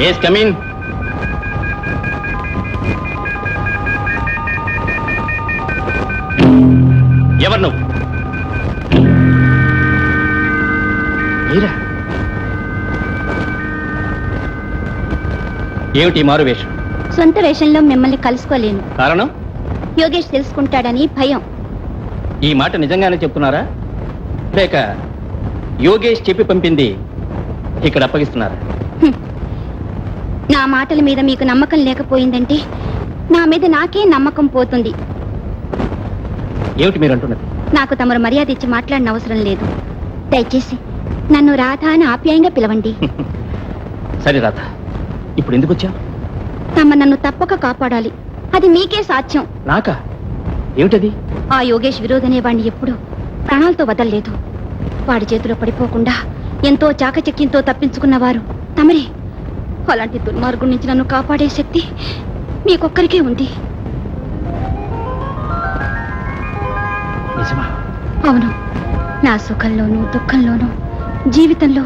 Yes, come in. ఎవరు నువ్వు? మీరా? ఏమిటి మారు వేషం? సొంత వేషంలో మిమ్మల్ని కలుసుకోలేను. కారణం? యోగేష్ తెలుసుకుంటాడని భయం. ఈ మాట నిజంగానే చెప్తున్నారా, లేక యోగేష్ చెప్పి పంపింది ఇక్కడ అప్పగిస్తున్నారా? నా మాటల మీద మీకు నమ్మకం లేకపోయిందంటే నా మీద నాకే నమ్మకం పోతుంది. ఏమిటి మీరు అంటున్నది? నాకు తమరు మర్యాద ఇచ్చి మాట్లాడిన అవసరం లేదు. దయచేసి నన్ను రాధా అని ఆప్యాయంగా పిలవండి. సరే రాధ, ఇప్పుడు ఎందుకు వచ్చావు? తమ నన్ను తప్పక కాపాడాలి. అది మీకే సాధ్యం. నాకా? ఏమిటది? ఆ యోగేష్ విరోధనే వాడిని ఎప్పుడూ ప్రాణాలతో వదలలేదు. వాడి చేతిలో పడిపోకుండా ఎంతో చాకచక్యంతో తప్పించుకున్నవారు తమరే. అలాంటి దుర్మార్గం నుంచి నన్ను కాపాడే శక్తి మీకొక్కరికే ఉంది. నిజమా? అవును. నా సుఖంలోనూ దుఃఖంలోనూ జీవితంలో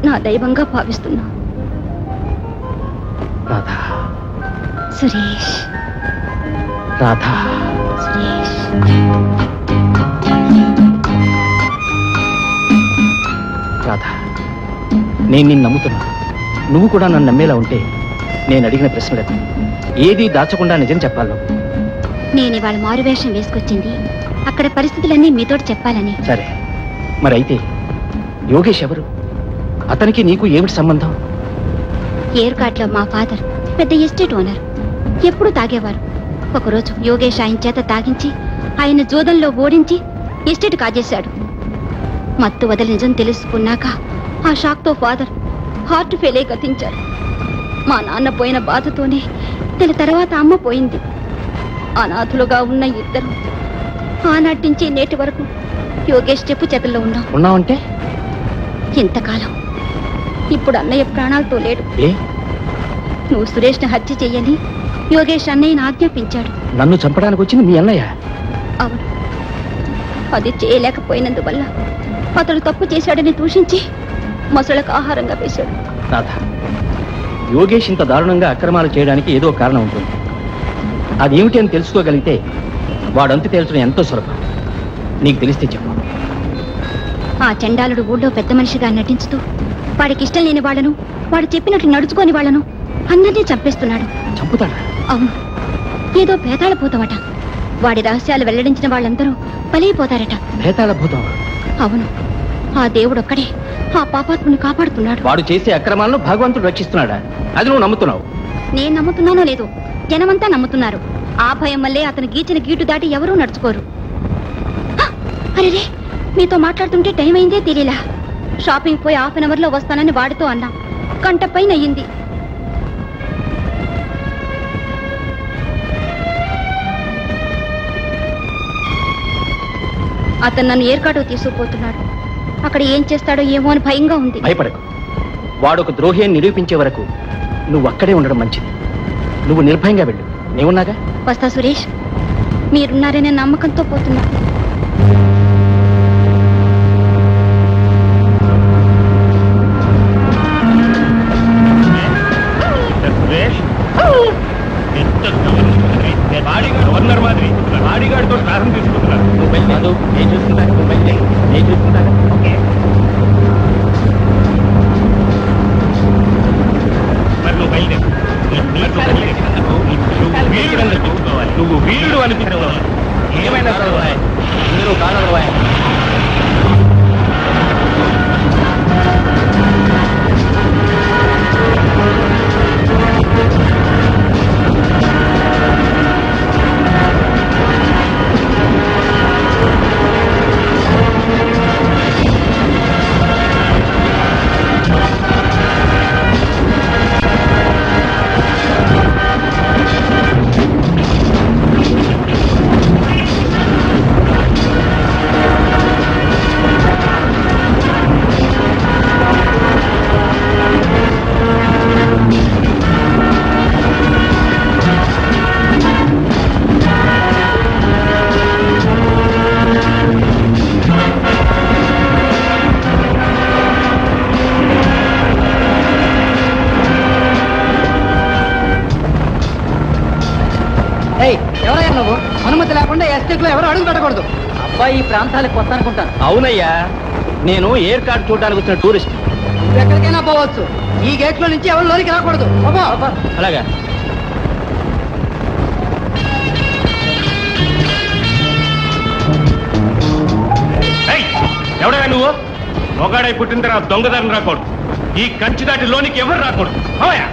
నా దైవంగా భావిస్తున్నా. రాధా, సురేష్, రాధా. సురేష్. రాధా, నేను నిన్ను నమ్ముతున్నా. నువ్వు కూడా నన్ను నమ్మేలా ఉంటే నేను అడిగిన ప్రశ్నలకు ఏదీ దాచకుండా నిజం చెప్పాలి. నేను ఇవాళ మారువేషం వేసుకొచ్చింది అక్కడ పరిస్థితులన్నీ మీతోటి చెప్పాలని. సరే, మరి అయితే యోగేష్ ఎవరు? అతనికి నీకు ఏమిటి సంబంధం? ఏర్కాట్లో మా ఫాదర్ పెద్ద ఎస్టేట్ ఓనర్. ఎప్పుడు తాగేవారు. ఒకరోజు యోగేష్ ఆయన చేత తాగించి ఆయన జోదంలో ఓడించి ఎస్టేట్ కాజేశాడు. మత్తు వదలి నిజం తెలుసుకున్నాక ఆ షాక్తో ఫాదర్ హార్ట్ ఫెయిల్ అయి గతించారు. మా నాన్న పోయిన బాధతోనే నెల తర్వాత అమ్మ పోయింది. అనాథులుగా ఉన్న ఇద్దరు ఆనాటి నుంచి నేటి వరకు యోగేష్ చెప్పు చేతుల్లో ఉన్నావంటే ఇంతకాలం. ఇప్పుడు అన్నయ్య ప్రాణాలతో లేడు. ఏ? నువ్వు సురేష్ని హత్య చెయ్యని యోగేష్ అన్నయ్యని ఆజ్ఞాపించాడు. నన్ను చంపడానికి వచ్చింది మీ అన్నయ్య? అవును. అది చేయలేకపోయినందువల్ల అతడు తప్పు చేశాడని దూషించి మొసళ్ళకు ఆహారంగా వేశాడు. రాధా, యోగేష్ ఇంత దారుణంగా అక్రమాలు చేయడానికి ఏదో కారణం ఉంటుంది. అదేమిటి అని తెలుసుకోగలిగితే వాడంతు తేల్చడం ఎంతో సులభం. నీకు తెలిస్తే చెప్పు. ఆ చండాలుడు ఊళ్ళో పెద్ద మనిషిగా నటించుతూ వాడికి ఇష్టం లేని వాళ్ళను, వాడు చెప్పినట్టు నడుచుకోని వాళ్ళను అందరినీ చంపేస్తున్నాడు. చంపుతాడా? అవును. ఏదో పేతాళ భూతమట. వాడి రహస్యాలు వెల్లడించిన వాళ్ళందరూ బలైపోతారట. భేతాళ భూతం? అవును. ఆ దేవుడొక్కడే ఆ పాపాత్ముని కాపాడుతున్నాడు. వాడు చేసే అక్రమాలను భగవంతుడు రక్షిస్తున్నాడా? అది నువ్వు నమ్ముతున్నావు? నేను నమ్ముతున్నానో లేదో జనమంతా నమ్ముతున్నారు. ఆ భయం వల్లే అతను గీచిన గీటు దాటి ఎవరూ నడుచుకోరు. అరే, మీతో మాట్లాడుతుంటే టైం అయిందే తెలియలా. షాపింగ్ పోయి 1/2 అవర్లో వస్తానని వాడితో అన్నా. గంట పైన అయ్యింది. అతను నన్ను ఏర్కాటు తీసుకుపోతున్నాడు. అక్కడ ఏం చేస్తాడో ఏమో అని భయంగా ఉంది. భయపడకు. వాడు ఒక ద్రోహి అని నిరూపించే వరకు నువ్వు అక్కడే ఉండడం మంచిది. నువ్వు నిర్భయంగా వెళ్ళు. నేనున్నాగా. వస్తా సురేష్. మీరున్నారనే నమ్మకంతో పోతున్నా. సురేష్, గవర్నర్ మాదిరి బాడీగార్డ్తో ప్రారంభం తీసుకుంటున్నారు. నేను చూసుకుంటాను. నేను చూసుకుంటాను. మరి నువ్వు బయలుదేరు. నువ్వు వీరుడు అనిపించుకోవాలి. ఏమైనా మీరు కాదు. ఎవరయ్యా నువ్వు? అనుమతి లేకుండా ఎస్టేట్ లో ఎవరు అడుగు పెట్టకూడదు. అబ్బాయి ఈ ప్రాంతాలకు కొత్త అనుకుంటాను. అవునయ్యా, నేను ఎయిర్ కార్డ్ చూడడానికి వచ్చిన టూరిస్ట్. ఎక్కడికైనా పోవచ్చు. ఈ గేట్ లో నుంచి ఎవరు లోనికి రాకూడదు. అలాగా. ఎవడగా నువ్వు? మొగాడై పుట్టిన తర్వాత దొంగదారిని రాకూడదు. ఈ కంచి దాటి లోనికి ఎవరు రాకూడదు. అవయా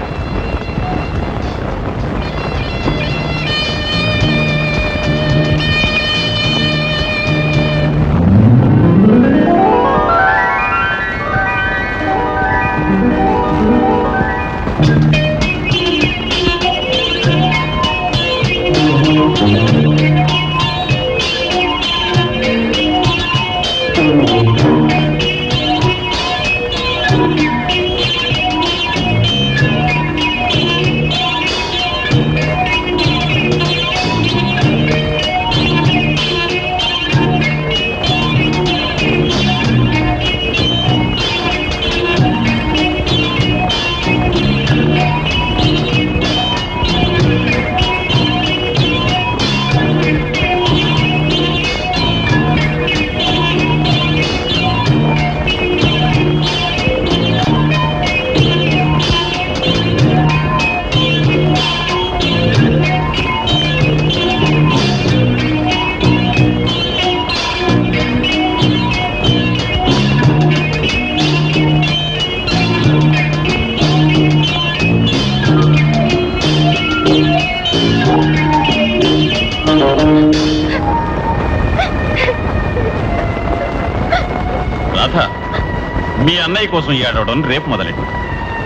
మీ అన్నయ్య కోసం ఏడవడం రేపు మొదలెట్టు.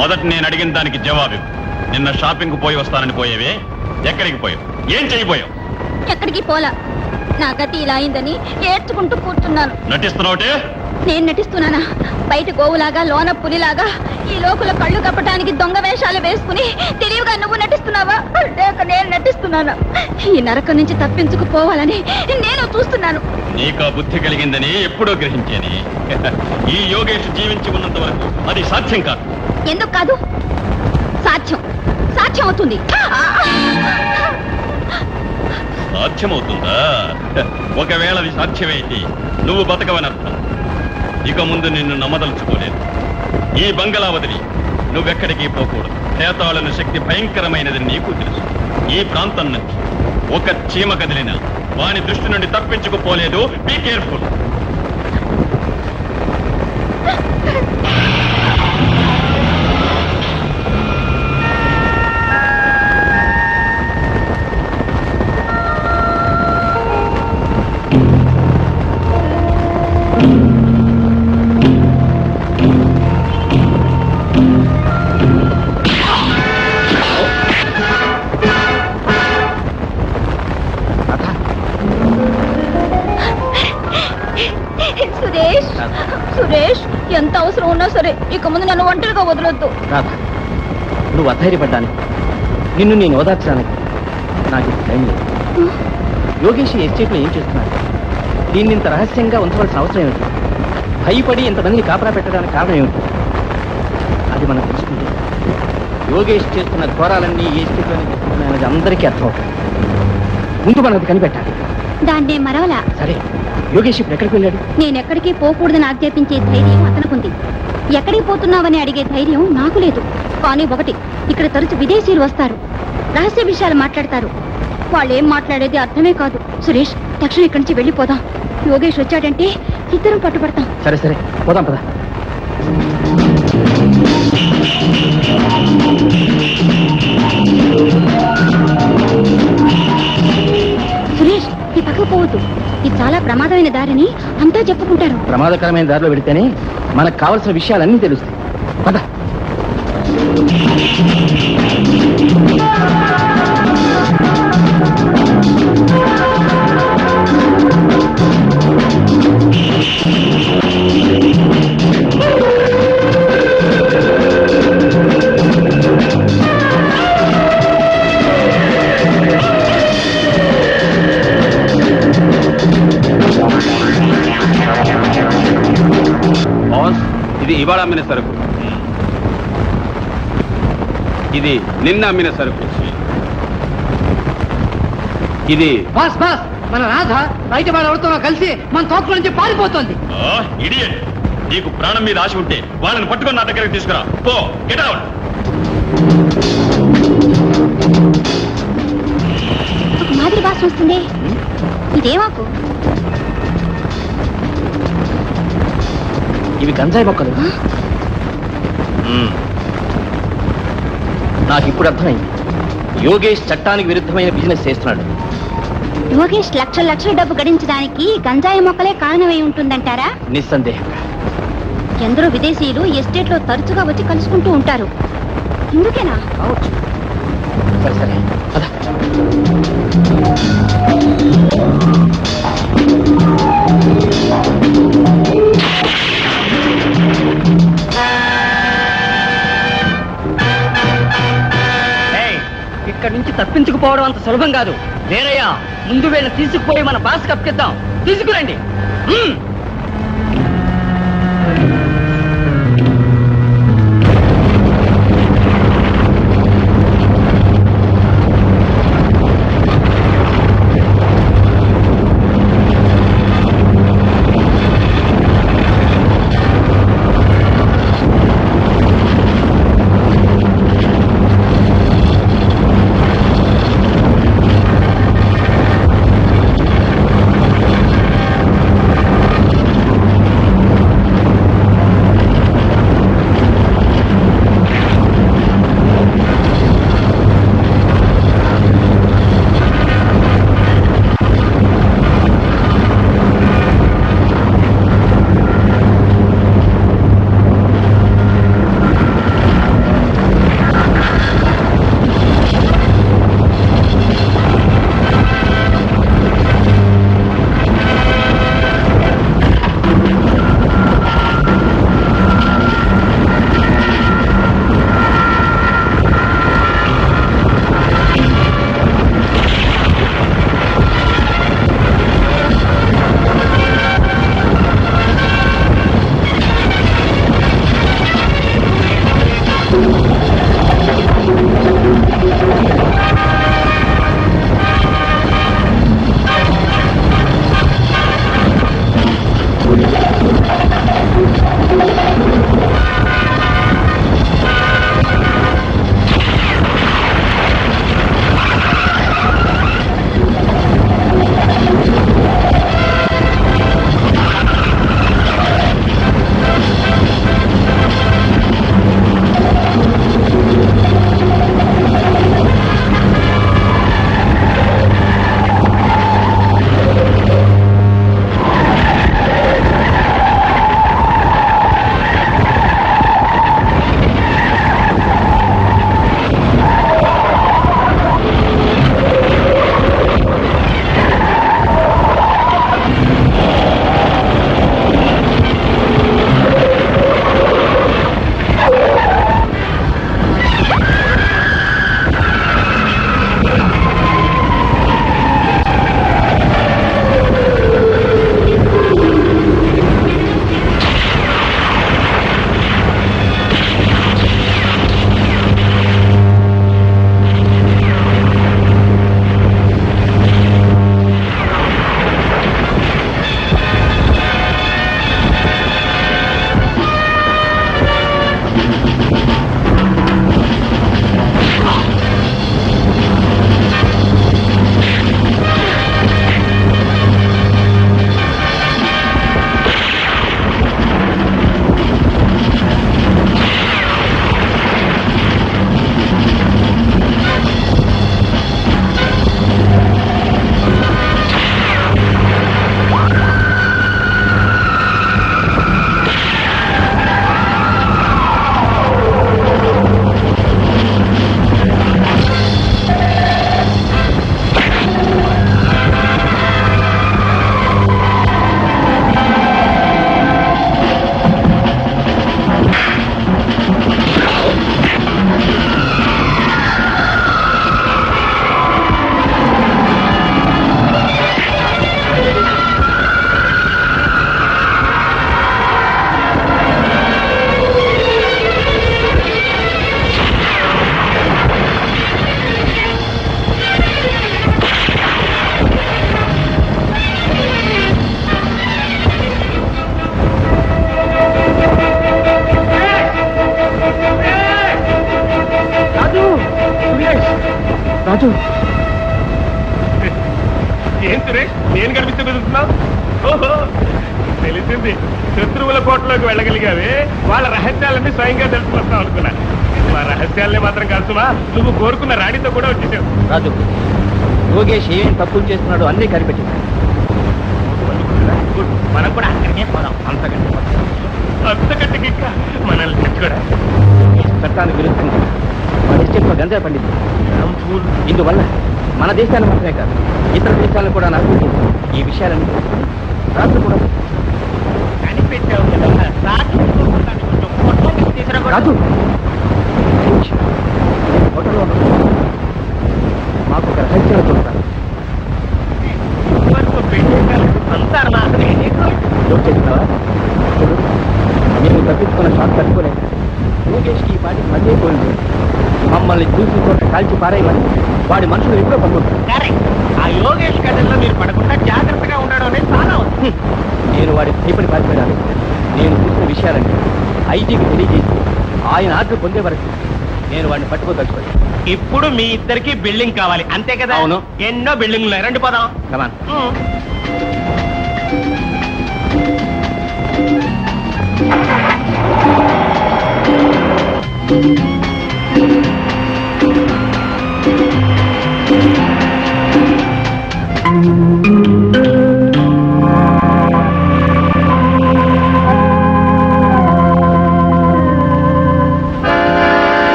మొదట నేను అడిగిన దానికి జవాబు ఇవ్వు. నిన్న షాపింగ్ పోయి వస్తానని పోయేవే, ఎక్కడికి పోయావు? ఏం చేయబోయావు? ఎక్కడికి పోలా. నా గతి ఇలా అయిందని ఏడ్చుకుంటూ కూర్చున్నాను. నటిస్తున్నావుటే? నేను నటిస్తున్నానా? బయట గోవులాగా లోన పులిలాగా ఈ లోకుల కళ్ళు కప్పటానికి దొంగ వేషాలు వేసుకుని తెలివిగా నువ్వు నటిస్తున్నావా లేక నేను నటిస్తున్నానా? ఈ నరకం నుంచి తప్పించుకుపోవాలని నేను చూస్తున్నాను. నీకా బుద్ధి కలిగిందని ఎప్పుడో గ్రహించేది. ఈ యోగేష్ జీవించి ఉన్నంత వరకు అది సాధ్యం కాదు. ఎందుకు కాదు? సాధ్యం సాధ్యం అవుతుంది. సాధ్యమవుతుందా? ఒకవేళ అది సాధ్యమైతే నువ్వు బతకవని అర్థం. ఇక ముందు నిన్ను నమ్మదలుచుకోలేదు. ఈ బంగళా వదిలి నువ్వెక్కడికి పోకూడదు. హేతాళన శక్తి భయంకరమైనదని నీకు తెలుసు. ఈ ప్రాంతం నుంచి ఒక చీమ కదిలినా వాని దృష్టి నుండి తప్పించుకుపోలేదు. Be careful. సురేష్ సురేష్ ఎంత అవసరం ఉన్నా సరే ఇక ముందు నన్ను ఒంటరిగా వదలొద్దు. రాధా, నువ్వు అధైర్యపడ్డానికి, నిన్ను నేను ఓదార్చడానికి నాకు టైం లేదు. యోగేష్ ఎస్టేట్లో ఏం చేస్తున్నాడు? దీన్ని ఇంత రహస్యంగా ఉంచవలసిన అవసరం ఏమిటి? భయపడి ఇంతమందిని కాపలా పెట్టడానికి కారణం ఏమిటి? అది మనం తెలుసుకుంటే యోగేష్ చేస్తున్న ఘోరాలన్నీ ఏ ఎస్టేట్లోనే చేస్తున్నాయన్నది అందరికీ అర్థమవుతుంది. ముందు మనం అది కనిపెట్టాలి. దాన్నే మరవలా. సరే, యోగేష్ ఇప్పుడు ఎక్కడికి వెళ్ళాడు? నేను ఎక్కడికి పోకూడదని ఆజ్ఞాపించే ధైర్యం అతనుకుంది. ఎక్కడికి పోతున్నావని అడిగే ధైర్యం నాకు లేదు. కానీ ఒకటి, ఇక్కడ తరచు విదేశీయులు వస్తారు, రహస్య విషయాలు మాట్లాడతారు. వాళ్ళు ఏం మాట్లాడేది అర్థమే కాదు. సురేష్, తక్షణం ఇక్కడి నుంచి వెళ్ళిపోదాం. యోగేష్ వచ్చాడంటే ఇద్దరం పట్టుబడతాం. సరే సరే, పోదాం పద. సురేష్, ఈ పక్కకు పోవద్దు. ఇది చాలా ప్రమాదమైన దారిని అంతా చెప్పుకుంటారు. ప్రమాదకరమైన దారిలో పెడితేనే మనకు కావలసిన విషయాలన్నీ తెలుస్తాయి. పద. ఇది ఇవాళ అమ్మిన సరుకు, ఇది నిన్న అమ్మిన సరుకు, ఇది బాస్ బాస్, మన రాధ బయట వాళ్ళ ఎవరితో కలిసి మన తోటలో నుంచి పారిపోతుంది. ఇడియట్, నీకు ప్రాణం మీద ఆశ ఉంటే వాళ్ళని పట్టుకొని నా దగ్గరికి తీసుకురా. పో, గెట్ అవుట్. ఒక మాదిరి వాసన వస్తుంది. ఇదేమాకు? ఇవి గంజాయి మొక్కలు. నాకు ఇప్పుడు అర్థమైంది. యోగేష్ చట్టానికి విరుద్ధమైన బిజినెస్ చేస్తున్నాడు. యోగేష్ లక్షల లక్షల డబ్బు గడించడానికి గంజాయి మొక్కలే కారణమై ఉంటుందంటారా? నిస్సందేహంగా. ఎందరో విదేశీయులు ఎస్టేట్ లో తరచుగా వచ్చి కలుసుకుంటూ ఉంటారు. ఇందుకేనా? కావచ్చు. సరే సరే, పద. ఇక్కడి నుంచి తప్పించుకుపోవడం అంత సులభం కాదు. వేరయ్యా, ముందు వీళ్ళ తీసుకుపోయి మన బాస్ కప్పిద్దాం. తీసుకురండి. తెలిసింది. శత్రువుల కోటలోకి వెళ్ళగలిగావే, వాళ్ళ రహస్యాలన్నీ స్వయంగా తెలుసుకొస్తాం అనుకున్నా. మా రహస్యాల్ని మాత్రం కలుసుమా, నువ్వు కోరుకున్న రాణితో కూడా వచ్చేసావు. రాజు, యోగేష్ ఏం తప్పులు చేస్తున్నాడు అన్నీ కనిపెట్టింది. మనం కూడా అక్కడికే పోదాం. అంతకంటే ఇంకా మనల్ని తెచ్చుకోడా. చట్టానికి విరుద్ధంగా వాడి స్టెప్లో గంజా పండింది. ఇందువల్ల మన దేశాన్ని మాత్రమే కాదు, ఇతర దేశాలను కూడా నాకు ఈ విషయాలన్నీ తెలుసుకుని రాజు కూడా కనిపెట్టావు కదా రాజు హోటల్లో ఉన్నాడు. మాకు ఒక రహస్యాలు చూస్తాను. జోక్ చేస్తున్నావా? చూడు, మేము తప్పించుకున్న షాట్ తట్టుకోలేదు. యోగేష్కి ఈ పాటి మధ్య పోయింది. మమ్మల్ని చూసి చోట కాల్చి పారేయమని వాడి మనుషులు ఎప్పుడో పంపుతారు. ఆ యోగేష్ కథల్లో మీరు పడకుండా జాగ్రత్తగా ఉండడం అనేది చాలా ఉంది. నేను వాడి భయపడి పారిపోయాను. నేను చూసిన విషయాలన్నీ ఐజీకి తెలియజేసి ఆయన ఆర్డర్ పొందే వరకు నేను వాడిని పట్టుకోదలుచుకోలేదు. ఇప్పుడు మీ ఇద్దరికి బిల్డింగ్ కావాలి అంతే కదా? అవును. ఎన్నో బిల్డింగ్లు రండి పోదాం. కమాన్.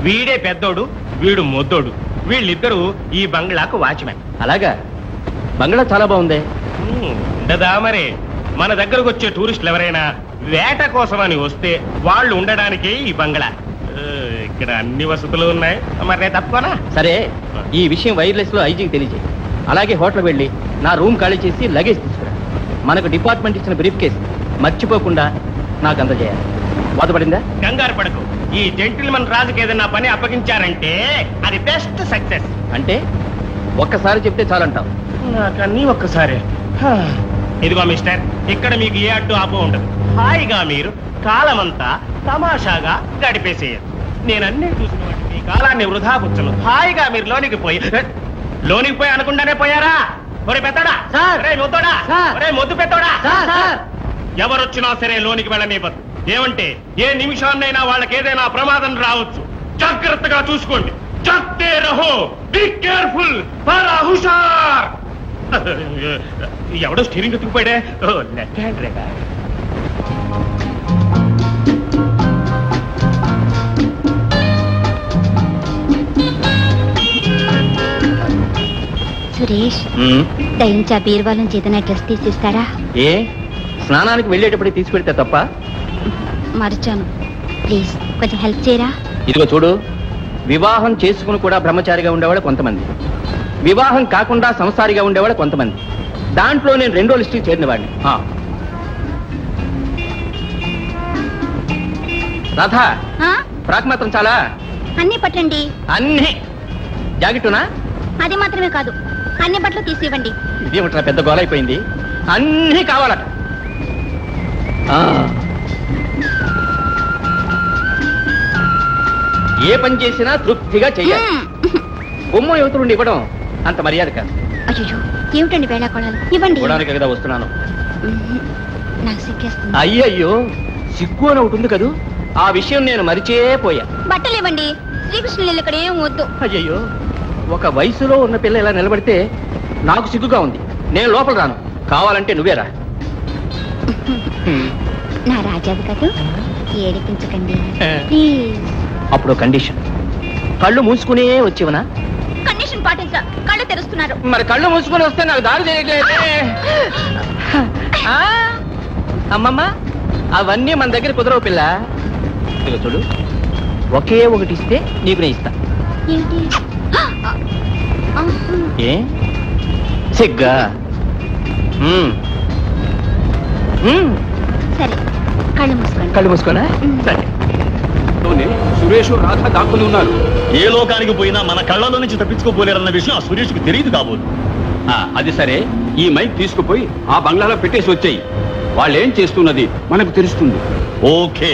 వీడే పెద్దోడు, వీడు మొద్దోడు. వీళ్ళిద్దరూ ఈ బంగ్లాకు వాచ్మెన్. అలాగా? బంగ్లా చాలా బాగుంది. ఉండదా మరి? మన దగ్గరకు వచ్చే టూరిస్టులు ఎవరైనా వేట కోసమని వస్తే వాళ్ళు ఉండడానికి ఈ బంగ్లా. ఇక్కడ అన్ని వసతులు ఉన్నాయి. మరి నేను తప్పుకోనా? సరే, ఈ విషయం వైర్లెస్ లో ఐజీకి తెలియజేయి. అలాగే హోటల్ వెళ్ళి నా రూమ్ ఖాళీ చేసి లగేజ్ తీసుకురా. మనకు డిపార్ట్మెంట్ ఇచ్చిన బ్రీఫ్ కేసు మర్చిపోకుండా నాకు అందజేయాలి. బాధపడిందా? కంగారు పడకు. ఈ జెంటిల్మన్ రాజుకి ఏదైనా పని అప్పగించారంటే అది బెస్ట్ సక్సెస్. అంటే ఒక్కసారి చెప్తే చాలంటావు? నాకన్నీ ఒక్కసారి. ఇదిగో మిస్టర్, ఇక్కడ మీకు ఏ అడ్డు ఆపో ఉండదు. హాయిగా మీరు కాలమంతా తమాషాగా గడిపేసేయరు. నేనన్నీ చూసినటువంటి మీ కాలాన్ని వృధా పుచ్చను. హాయిగా మీరు లోనికి పోయి అనుకుంటానే పోయారా? ఒరే పెద్దోడా, ఒరే మొద్దోడా, ఒరే మొద్దు పెద్దోడా, ఎవరొచ్చినా సరే లోనికి వెళ్ళనివ్వద్దు. ఏమంటే ఏ నిమిషాన్నైనా వాళ్ళకి ఏదైనా ప్రమాదం రావచ్చు. జాగ్రత్తగా చూసుకోండి. జాగ్రత్త రహో, బీ కేర్ఫుల్, బడా హుషార్. ఎవడో స్టీరింగ్ ఎత్తుకుపోయాడే. లెఫ్ట్ హ్యాండ్ రేగా. సురేష్, దయించా బీర్వాలం చేతన డ్రెస్ తీసిస్తారా? ఏ స్నానానికి వెళ్ళేటప్పుడు తీసుకెళ్తే తప్ప? మర్చాను, ప్లీజ్ కొంచెం హెల్ప్ చేయరా? ఇదిగో చూడు, వివాహం చేసుకుని కూడా బ్రహ్మచారిగా ఉండేవాడు కొంతమంది, వివాహం కాకుండా సంసారిగా ఉండేవాడు కొంతమంది. దాంట్లో నేను రెండో లిస్టుకి చేరిన వాడిని. రాధా, ఫ్రాక్ మాత్రం చాలా? అన్ని పట్టండి. అన్ని జాకెట్టునా? అది మాత్రమే కాదు, అన్ని బట్టలు తీసివ్వండి. ఇదేమిట్రా పెద్ద గోల అయిపోయింది. అన్నీ కావాలట. ఏ పని చేసినా తృప్తిగా చెయ్యాలి. బొమ్మ యువతులుండి ఇవ్వడం అంత మర్యాద కాదు. అయ్యో, ఏమిటండి వేళాకోళాలు? ఇవ్వండి. ఇవ్వడానికి కదా వస్తున్నాను. నాకు సిగ్గేస్తుంది. అయ్యయ్యో, సిగ్గు అని ఒకటి ఉంది కదూ, ఆ విషయం నేను మరిచేపోయా. బట్టలు ఇవ్వండి. శ్రీకృష్ణులు ఇక్కడ ఏం వద్దు. అయ్యయ్యో, ఒక వయసులో ఉన్న పిల్ల ఇలా నిలబడితే నాకు సిగ్గుగా ఉంది. నేను లోపల రాను. కావాలంటే నువ్వేరా. నా రాజాది కదూ, ఏడిపించకండి ప్లీజ్. అప్పుడు కండిషన్, కళ్ళు మూసుకునే వచ్చేవనా? కండిషన్ పాటించా, కళ్ళు తెరుస్తున్నారు. మరి కళ్ళు మూసుకొని వస్తే నాకు దారి తెలియట్లేదే. అమ్మమ్మ, అవన్నీ మన దగ్గర కుదరవు పిల్ల. ఇదిగో చూడు, ఒకే ఒకటి ఇస్తే నీకు నేను ఇస్తా. ఏంటి? ఏ సిగ్గా? సరే, కళ్ళు మూసుకోండి. కళ్ళు మూసుకోనా? సరే. సురేష్ రాధ దాక్కుని ఉన్నారు. ఏ లోకానికి పోయినా మన కళ్ళలో నుంచి తప్పించుకోపోలేరన్న విషయం ఆ సురేష్కి తెలియదు కాబోదు. అది సరే, ఈ మైక్ తీసుకుపోయి ఆ బంగ్లాలో పెట్టేసి వచ్చాయి. వాళ్ళేం చేస్తున్నది మనకు తెలుస్తుంది. ఓకే.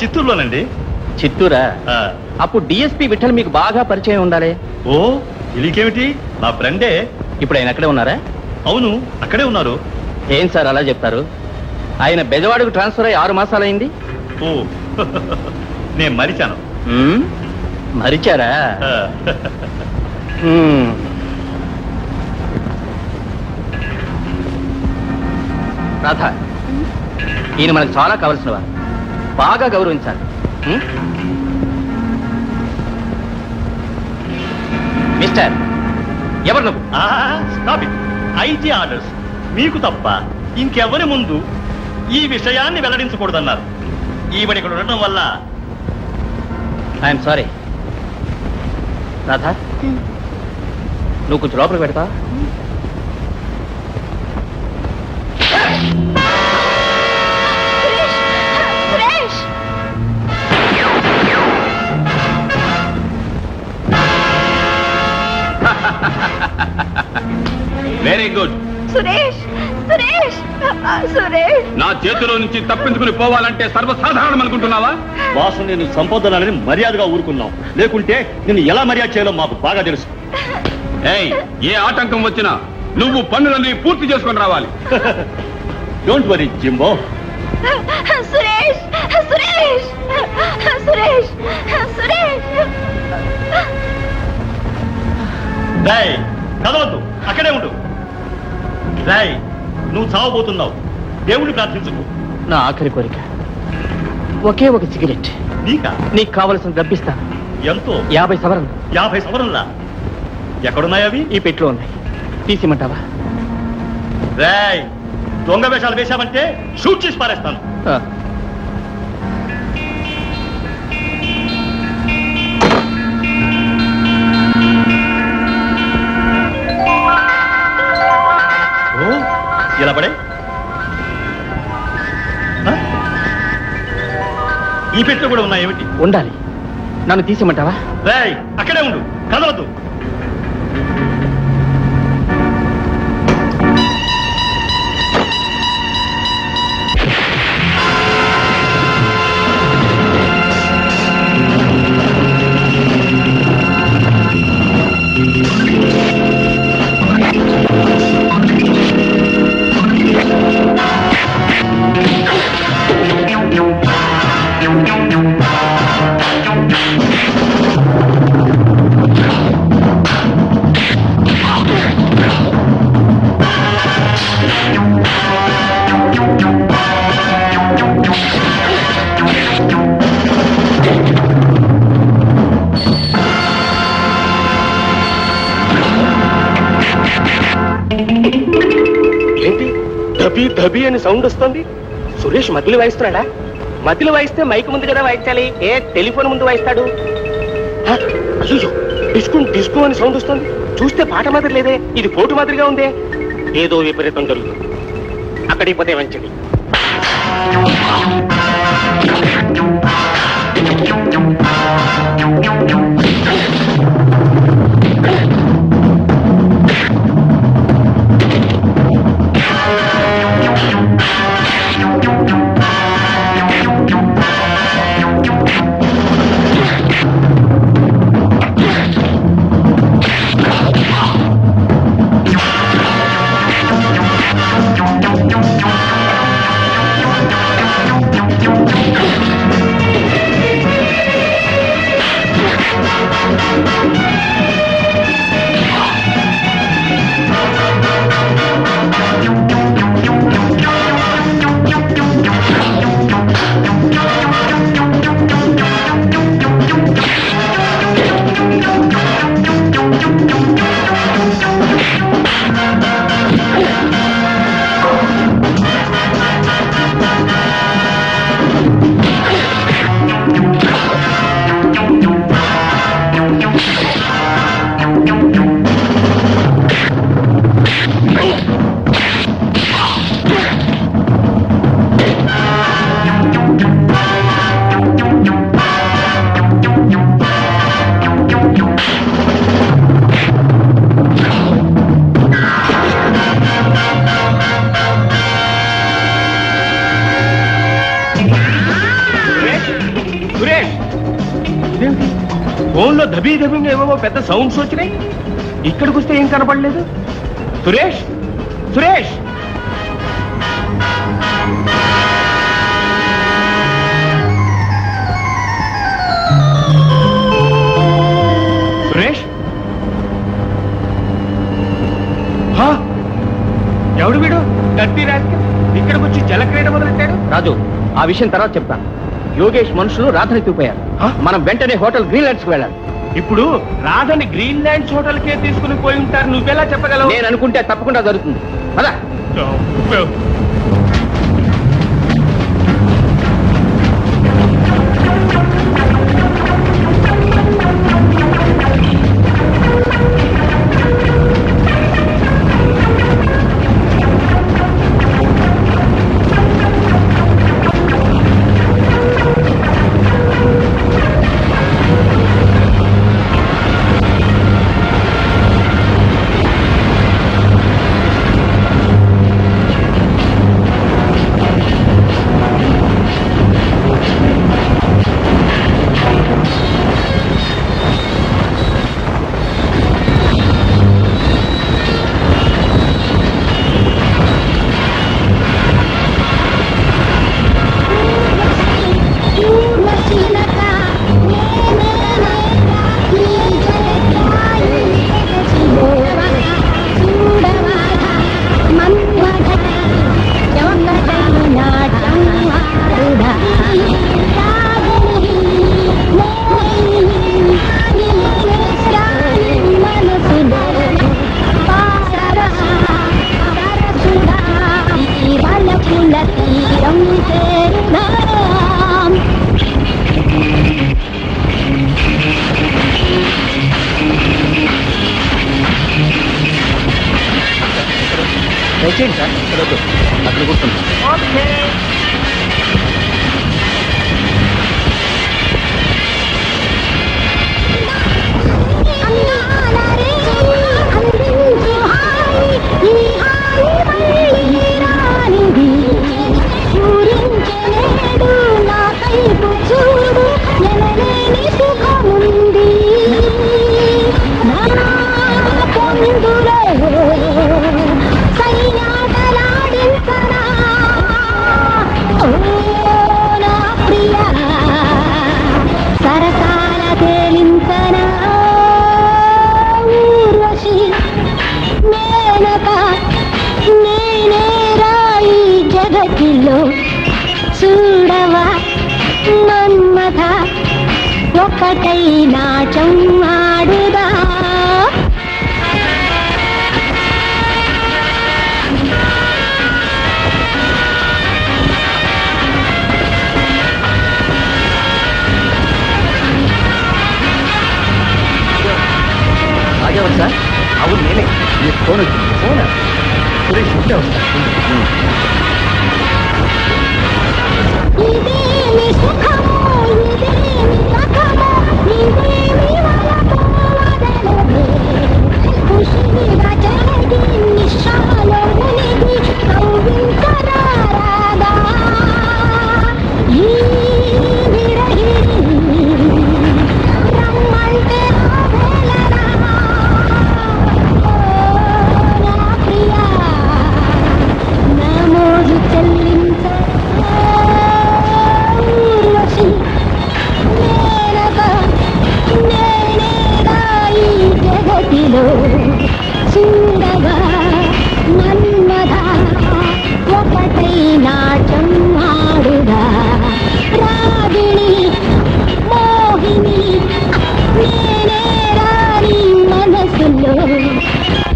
చిత్తూరులోనండి. చిత్తూరా? ఆ, అప్పుడు డిఎస్పి విఠల్ మీకు బాగా పరిచయం ఉండాలి. ఓ తెలియకేమిటి, నా ఫ్రెండే. ఇప్పుడు ఆయన అక్కడే ఉన్నారా? అవును, అక్కడే ఉన్నారు. ఏం సార్ అలా చెప్తారు? ఆయన బెజవాడకు ట్రాన్స్ఫర్ అయ్యి 6 మాసాలైంది. ఓ నేను మరిచాను. మరిచారా? ఆ, మ్మ్. రాధ, ఈయన మనకు చాలా కావలసిన వారు, బాగా గౌరవించాలి. మ్మ్? మిస్టర్, ఎవరు నువ్వు? Stop it. IG orders. మీకు తప్ప ఇంకెవరి ముందు ఈ విషయాన్ని వెల్లడించకూడదన్నారు. ఈవిడ ఇక్కడ ఉండటం వల్ల. I'm sorry. రాధ, నువ్వు కొంచెం లోపలికి పెడతా. సురేష్! Very good. సురేష్! సురేష్! సురేష్! నా చేతిలో నుంచి తప్పించుకుని పోవాలంటే సర్వసాధారణం అనుకుంటున్నావా? బాసు, నేను సంపదనని మర్యాదగా ఊరుకున్నాం. లేకుంటే నేను ఎలా మర్యాద చేయాలో మాకు బాగా తెలుసు. ఏయ్, ఏ ఆటంకం వచ్చినా నువ్వు పనులన్నీ పూర్తి చేసుకొని రావాలి. Don't worry Jimbo. Suresh! Suresh! Suresh! Suresh! Roy, కదవద్దు, అక్కడే ఉండు. రాయ్, నువ్వు చావబోతున్నావు. దేవుడిని ప్రార్థించుకో. నా ఆఖరి కోరిక ఒకే ఒక సిగరెట్. నీకా? నీకు కావలసిన డబ్బిస్తాను. ఎంతో? 50 సవరణలు. 50 సవరంలా? ఎక్కడున్నాయి అవి? ఈ పెట్లో ఉన్నాయి, తీసిమంటావా? రాయ్, దొంగ వేషాలు వేశామంటే షూట్ చేసి పారేస్తాను. ఆ. ఓ, ఇలా పడే. ఆ? ఈ పెట్లో కూడా ఉన్నాయి ఏమిటి? ఉండాలి. నన్ను తీసిమంటావా? రాయ్, అక్కడే ఉండు, కదలొద్దు. ఏంటి ధబి ధబి అని సౌండ్ వస్తుంది? సురేష్ మధ్యలో వాయిస్తున్నాడా? మధ్యలో వాయిస్తే మైక్ ముందు కదా వాయించాలి, ఏ టెలిఫోన్ ముందు వాయిస్తాడు? హ, అయ్యో, డిస్కో డిస్కో అని సౌండ్ వస్తుంది. చూస్తే పాట మాదిరి లేదే, ఇది పోటు మాదిరిగా ఉందే. ఏదో విపరీతం జరుగుతుంది. అక్కడికి పోతే మంచిది. ఫోన్ లో దబీ దబీగా ఏవేవో పెద్ద సౌండ్స్ వచ్చినాయి. ఇక్కడికి వస్తే ఏం కనపడలేదు. సురేష్, సురేష్, సురేష్, హా? ఎవడు వీడు? గట్టి రాజు ఇక్కడికి వచ్చి జలక్రీడ మొదలెట్టాడు. రాజు, ఆ విషయం తర్వాత చెప్తాను. యోగేష్ మనుషులు రాధని చూపారు. మనం వెంటనే హోటల్ గ్రీన్లాండ్స్ కి వెళ్ళాలి. ఇప్పుడు రాధని గ్రీన్లాండ్స్ హోటల్ కే తీసుకుని పోయి ఉంటారు. నువ్వెలా చెప్పగలవు? నేను అనుకుంటే తప్పకుండా జరుగుతుంది. అలా దయచేయండి సార్. అక్కడ కూర్చుంటాం. చూడవా మన్మథ ఒకటై నాట్యం ఆడుదా. ఆగేవా సార్? అవును నేనే. మీ ఫోన్ వచ్చింది. ఫోనా? సురేష్ ఉంటే వస్తా. ఇదేమి సుఖమో ఇదేమి రకమో ఇదేమి వలపో వదలదే ఖుషిగా చెడి నిశాలో మునిగి కవ్వించరాదా ఈ విరహిణి రమ్మంటే రావేలరా. నా ప్రియా నా మోజు చెల్లించరా. చూడగా మన్మథ ఒకటై నాట్యం ఆడుగా. రాగిణి మోహిని నేనే రాని మనసులో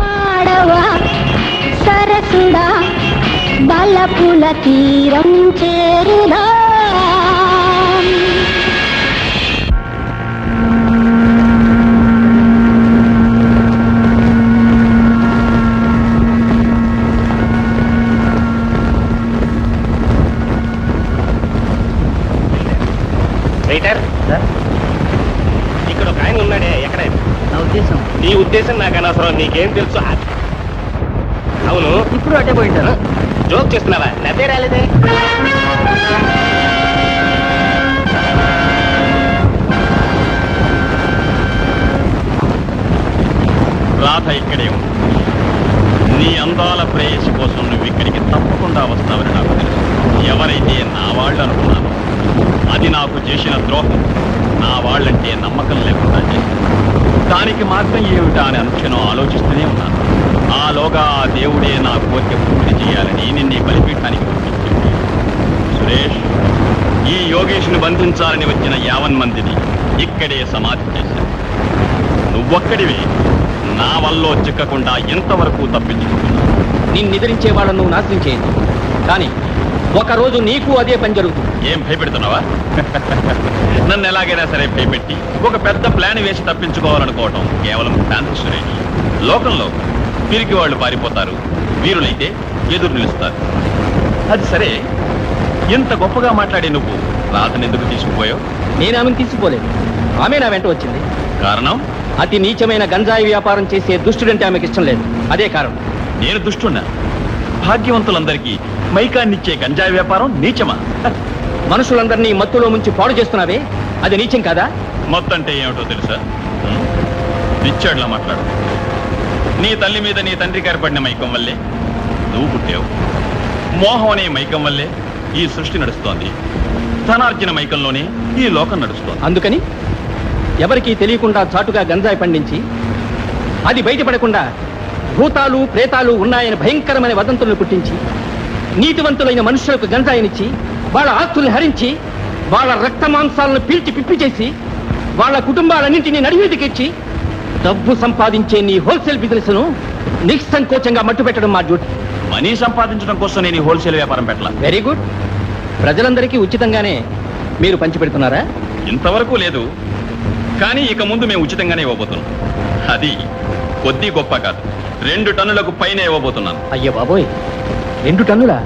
పాడవా సరసుడా బలపుల తీరం చేరుదా. ఇక్కడ ఒక ఆయన ఉన్నాడే, ఎక్కడైనా? నా ఉద్దేశం. నీ ఉద్దేశం నాకు అనవసరం. నీకేం తెలుసు? అవును, ఇప్పుడు అటే పోయింటారు. జోక్ చేస్తున్నావా? నవ్వే రాలేదే. రాధ ఇక్కడే ఉంది. నీ అందాల ప్రేయసి కోసం నువ్వు ఇక్కడికి తప్పకుండా వస్తావని నాకు తెలుసు. ఎవరైతే నా వాళ్ళు అనుకున్నానో అది నాకు చేసిన ద్రోహం. నా వాళ్ళంటే నమ్మకం లేకుండా చేసింది. దానికి మార్గం ఏమిటా అని అనుక్షణం ఆలోచిస్తూనే ఉన్నాను. ఆలోగా ఆ దేవుడే నా కోరిక పూర్తి చేయాలని నిన్ను ఈ బలిపీఠానికి పంపించింది. సురేష్, ఈ యోగేష్ను బంధించాలని వచ్చిన 50 మందిని ఇక్కడే సమాధి చేశాను. నువ్వొక్కడివి నా వల్ల చిక్కకుండా ఎంతవరకు తప్పించుకుంటున్నావు. నిన్నెదిరించే వాళ్ళను నువ్వు నాశనం చేయదు, కానీ ఒకరోజు నీకు అదే పని జరుగుతుంది. ఏం భయపెడుతున్నావా? నన్ను ఎలాగైనా సరే భయపెట్టి ఒక పెద్ద ప్లాన్ వేసి తప్పించుకోవాలనుకోవటం కేవలం శాంతి సురేష్. లోకంలో పిరికి వాళ్ళు పారిపోతారు, వీరులైతే ఎదురు నిలుస్తారు. అది సరే, ఇంత గొప్పగా మాట్లాడి నువ్వు రాధను ఎందుకు తీసుకుపోయావు? నేను ఆమెను తీసుకోలేదు, ఆమె నా వెంట వచ్చింది. కారణం? అతి నీచమైన గంజాయి వ్యాపారం చేసే దుష్టుడంటే ఆమెకి ఇష్టం లేదు, అదే కారణం. నేను దుష్టున్నా? భాగ్యవంతులందరికీ మైకాన్నిచ్చే గంజాయి వ్యాపారం నీచమా? మనుషులందరినీ మత్తులో ముంచి పాడు చేస్తున్నావే, అది నీచం కాదా? మొత్తంటే ఏమిటో తెలుసా? పిచ్చాడులా మాట్లాడు. నీ తల్లి మీద నీ తండ్రి గారు పడిన మైకం వల్లే నువ్వు పుట్టావు. మోహం అనే మైకం వల్లే ఈ సృష్టి నడుస్తోంది. ధనార్జన మైకంలోనే ఈ లోకం నడుస్తోంది. అందుకని ఎవరికీ తెలియకుండా చాటుగా గంజాయి పండించి అది బయటపడకుండా భూతాలు ప్రేతాలు ఉన్నాయని భయంకరమైన వదంతులను పుట్టించి నీతివంతులైన మనుషులకు గంజాయినిచ్చి వాళ్ళ ఆస్తుల్ని హరించి వాళ్ళ రక్త మాంసాలను పీల్చి పిప్పి చేసి వాళ్ళ కుటుంబాలన్నింటినీ నడివీదికెచ్చి డబ్బు సంపాదించే నీ హోల్సేల్ బిజినెస్ ను నిస్సంకోచంగా మట్టుపెట్టడం మా డ్యూటీ. మనీ సంపాదించడం కోసం నేను ఈ హోల్సేల్ వ్యాపారం పెట్టలా. Very good. ప్రజలందరికీ ఉచితంగానే మీరు పంచిపెడుతున్నారా? ఇంతవరకు లేదు, కానీ ఇక ముందు మేము ఉచితంగానే ఇవ్వబోతున్నాం. అది కొద్ది గొప్ప కాదు, 2 టన్నులకు పైన ఇవ్వబోతున్నాను. అయ్యో బాబోయ్, 2 టన్నులా?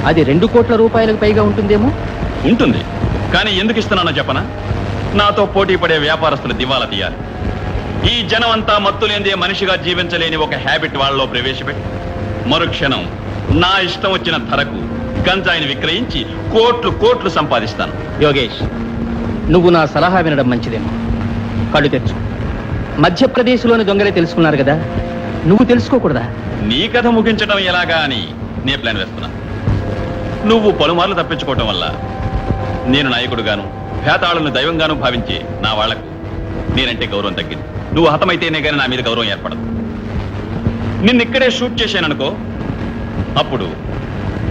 అది 2 కోట్ల రూపాయలకు పైగా ఉంటుందేమో. ఉంటుంది, కానీ ఎందుకు ఇస్తున్నానో చెప్పనా? నాతో పోటీ పడే వ్యాపారస్తులు దివాలా తీయాలి. ఈ జనం అంతా మత్తులేందే మనిషిగా జీవించలేని ఒక హ్యాబిట్ వాళ్ళలో ప్రవేశపెట్టి మరుక్షణం నా ఇష్టం వచ్చిన ధరకు గంజాయిని విక్రయించి కోట్లు సంపాదిస్తాను. యోగేష్, నువ్వు నా సలహా వినడం మంచిదేమో. కళ్ళు తెచ్చు. మధ్యప్రదేశ్లోని దొంగలే తెలుసుకున్నారు కదా, నువ్వు తెలుసుకోకూడదా? నీ కథ ముగించడం ఎలాగా అని నే ప్లాన్ వేస్తున్నా. నువ్వు పలుమార్లు తప్పించుకోవటం వల్ల నేను నాయకుడుగాను భేతాళులను దైవంగాను భావించి నా వాళ్లకు నేనంటే గౌరవం తగ్గింది. నువ్వు హతమైతేనే గానీ నా మీద గౌరవం ఏర్పడదు. నిన్నిక్కడే షూట్ చేశాననుకో, అప్పుడు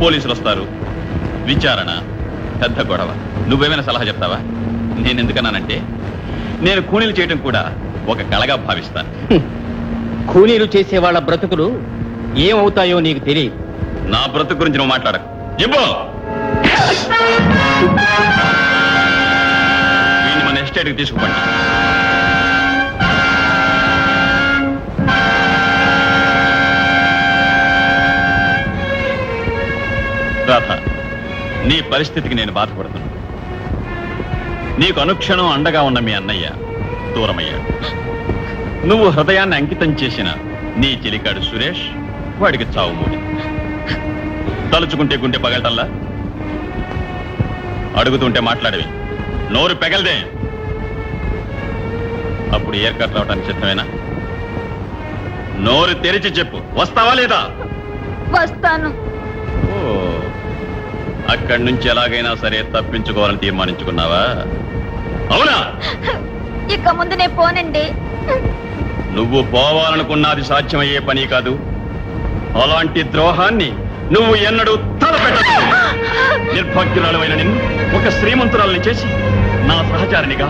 పోలీసులు వస్తారు, విచారణ, పెద్ద గొడవ. నువ్వేమైనా సలహా చెప్తావా? నేను ఎందుకన్నానంటే, నేను కూనీలు చేయడం కూడా ఒక కళగా భావిస్తాను. కూలీలు చేసే వాళ్ళ బ్రతుకులు ఏమవుతాయో నీకు తెలియదు. నా బ్రతుకు గురించి నువ్వు మాట్లాడకు. ఇవ్వు వీడిని మన ఎస్టేట్కి తీసుకుపండి. రాధ, నీ పరిస్థితికి నేను బాధపడుతున్నా. నీకు అనుక్షణం అండగా ఉన్న మీ అన్నయ్య దూరమయ్యాడు. నువ్వు హృదయాన్ని అంకితం చేసిన నీ చెలికాడు సురేష్ వాడికి చావు మూడి. తలుచుకుంటే గుండె పగలటల్లా, అడుగుతుంటే మాట్లాడేవి, నోరు పెగలదే. అప్పుడు ఏర్కట్ రావడానికి సిద్ధమేనా? నోరు తెరిచి చెప్పు, వస్తావా లేదా? వస్తాను. ఓ, అక్కడి నుంచి ఎలాగైనా సరే తప్పించుకోవాలని తీర్మానించుకున్నావా? అవునా? ఇక ముందు నేను పోనండి. నువ్వు పోవాలనుకున్నది సాధ్యమయ్యే పని కాదు. అలాంటి ద్రోహాన్ని నువ్వు ఎన్నడూ తలపెట్టదు. నిర్భాగ్యురాలైన నిన్ను ఒక శ్రీమంతురాలని చేసి నా సహచారినిగా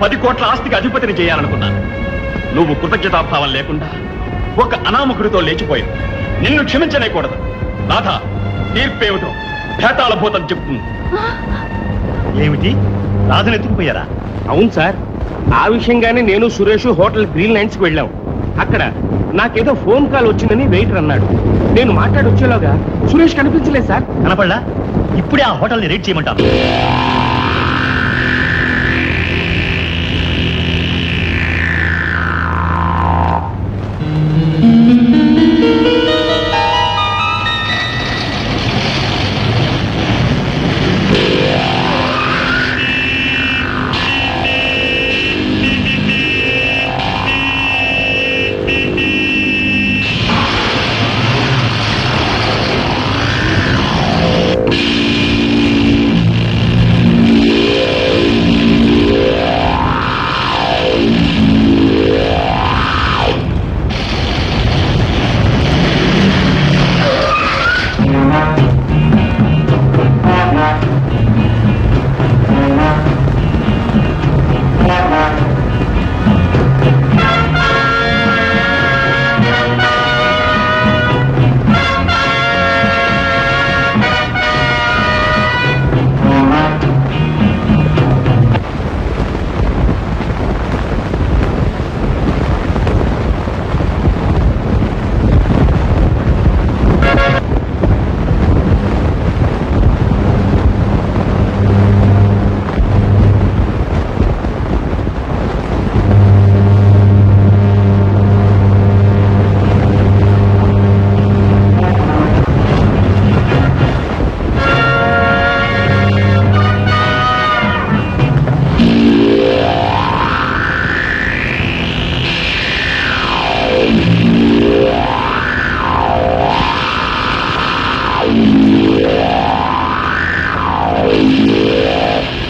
10 కోట్ల ఆస్తికి అధిపతిని చేయాలనుకున్నాను. నువ్వు కృతజ్ఞతాభావం లేకుండా ఒక అనామకుడితో లేచిపోయావు. నిన్ను క్షమించలేకూడదు. రాధ, తీర్పేమిటో భేతాళ భూతం చెప్తుంది. ఏమిటి, రాధను ఎత్తుకుపోయారా? అవును సార్, ఆ విషయంగానే నేను సురేష్ హోటల్ గ్రీన్ లైన్స్ కి వెళ్ళాం. అక్కడ నాకేదో ఫోన్ కాల్ వచ్చిందని వెయిటర్ అన్నాడు. నేను మాట్లాడి వచ్చేలోగా సురేష్ కనిపించలేదు సార్. కనపడలా? ఇప్పుడే ఆ హోటల్ని రేట్ చేయమంటాను.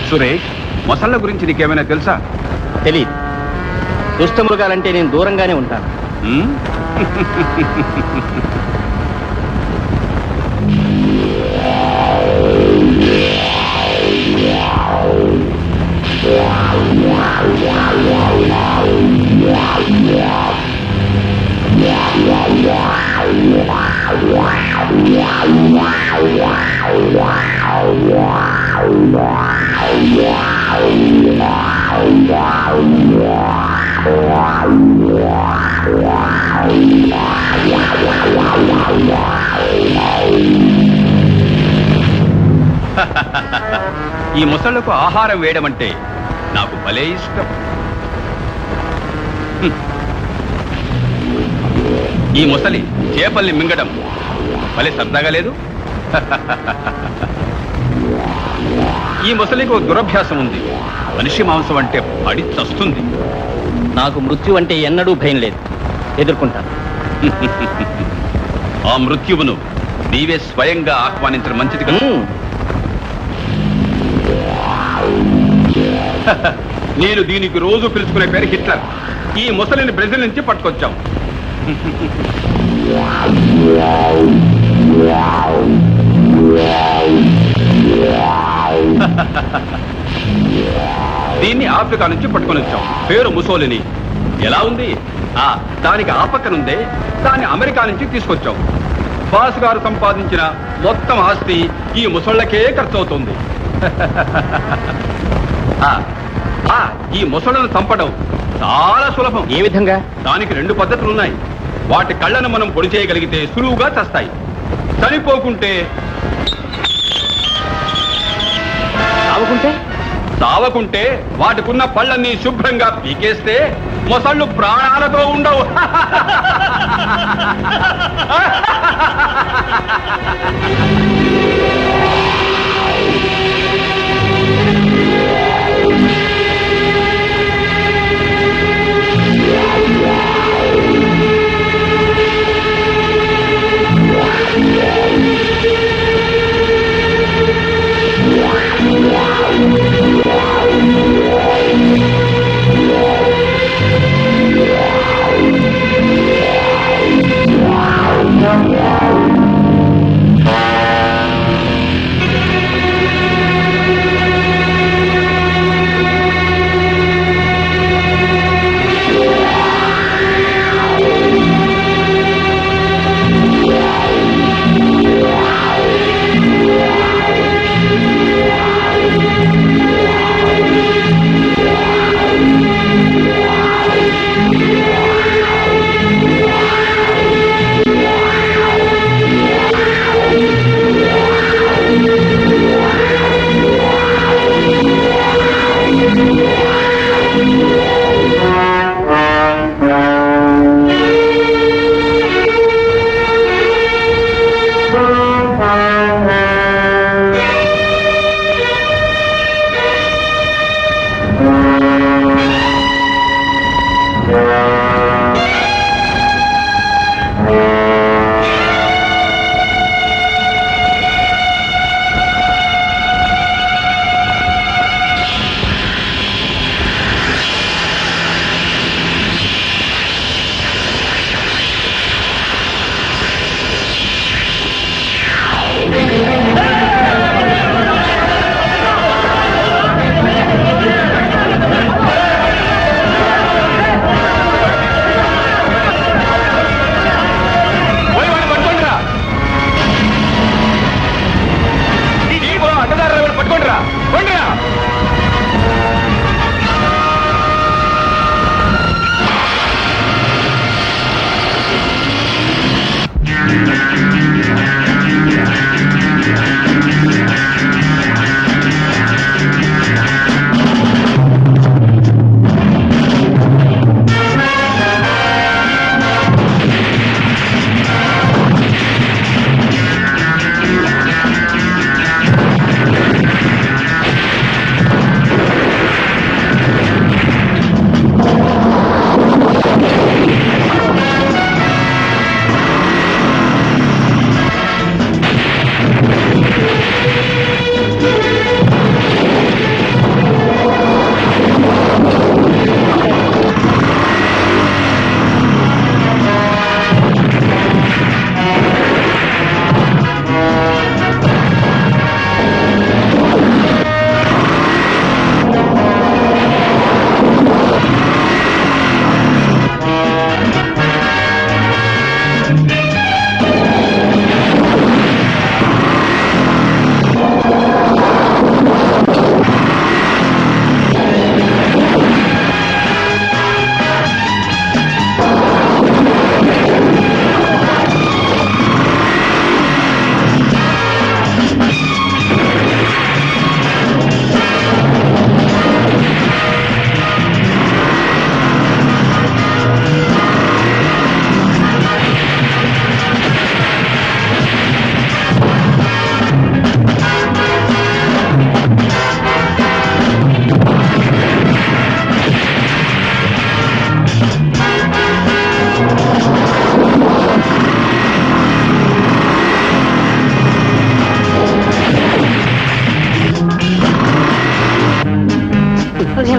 సురేష్, మొసళ్ళ గురించి నీకేమైనా తెలుసా? తెలియదు. దుష్టమృగాలంటే నేను దూరంగానే ఉంటాను. ఉమ్? ఈ ముసళ్లకు ఆహారం వేయడం అంటే నాకు భలే ఇష్టం. ఈ ముసలి చేపల్ని మింగడం భలే సరదాగా లేదు. ఈ ముసలికి ఒక దురభ్యాసం ఉంది. మనిషి మాంసం అంటే పడి చస్తుంది. నాకు మృత్యు అంటే ఎన్నడూ భయం లేదు, ఎదుర్కొంటాను. ఆ మృత్యువును నీవే స్వయంగా ఆహ్వానించడం మంచిది కదా. నేను దీనికి రోజు పిలుచుకునే పేరు హిట్లర్. ఈ ముసలిని బ్రెజిల్ నుంచి పట్టుకొచ్చాం. దీన్ని ఆఫ్రికా నుంచి పట్టుకొని వచ్చాం. పేరు ముసోలిని. ఎలా ఉంది? దానికి ఆ పక్కనుందే దాన్ని అమెరికా నుంచి తీసుకొచ్చాం. బాస్ గారు సంపాదించిన మొత్తం ఆస్తి ఈ ముసళ్ళకే ఖర్చు అవుతుంది. ఈ ముసళ్ళను చంపడం చాలా సులభం. ఏ విధంగా? దానికి 2 పద్ధతులున్నాయి. వాటి కళ్ళను మనం పొడి చేయగలిగితే సులువుగా చస్తాయి. చనిపోకుంటే చావకుంటే వాటికున్న పళ్ళన్నీ శుభ్రంగా పీకేస్తే మొసళ్ళు ప్రాణాలతో ఉండవు.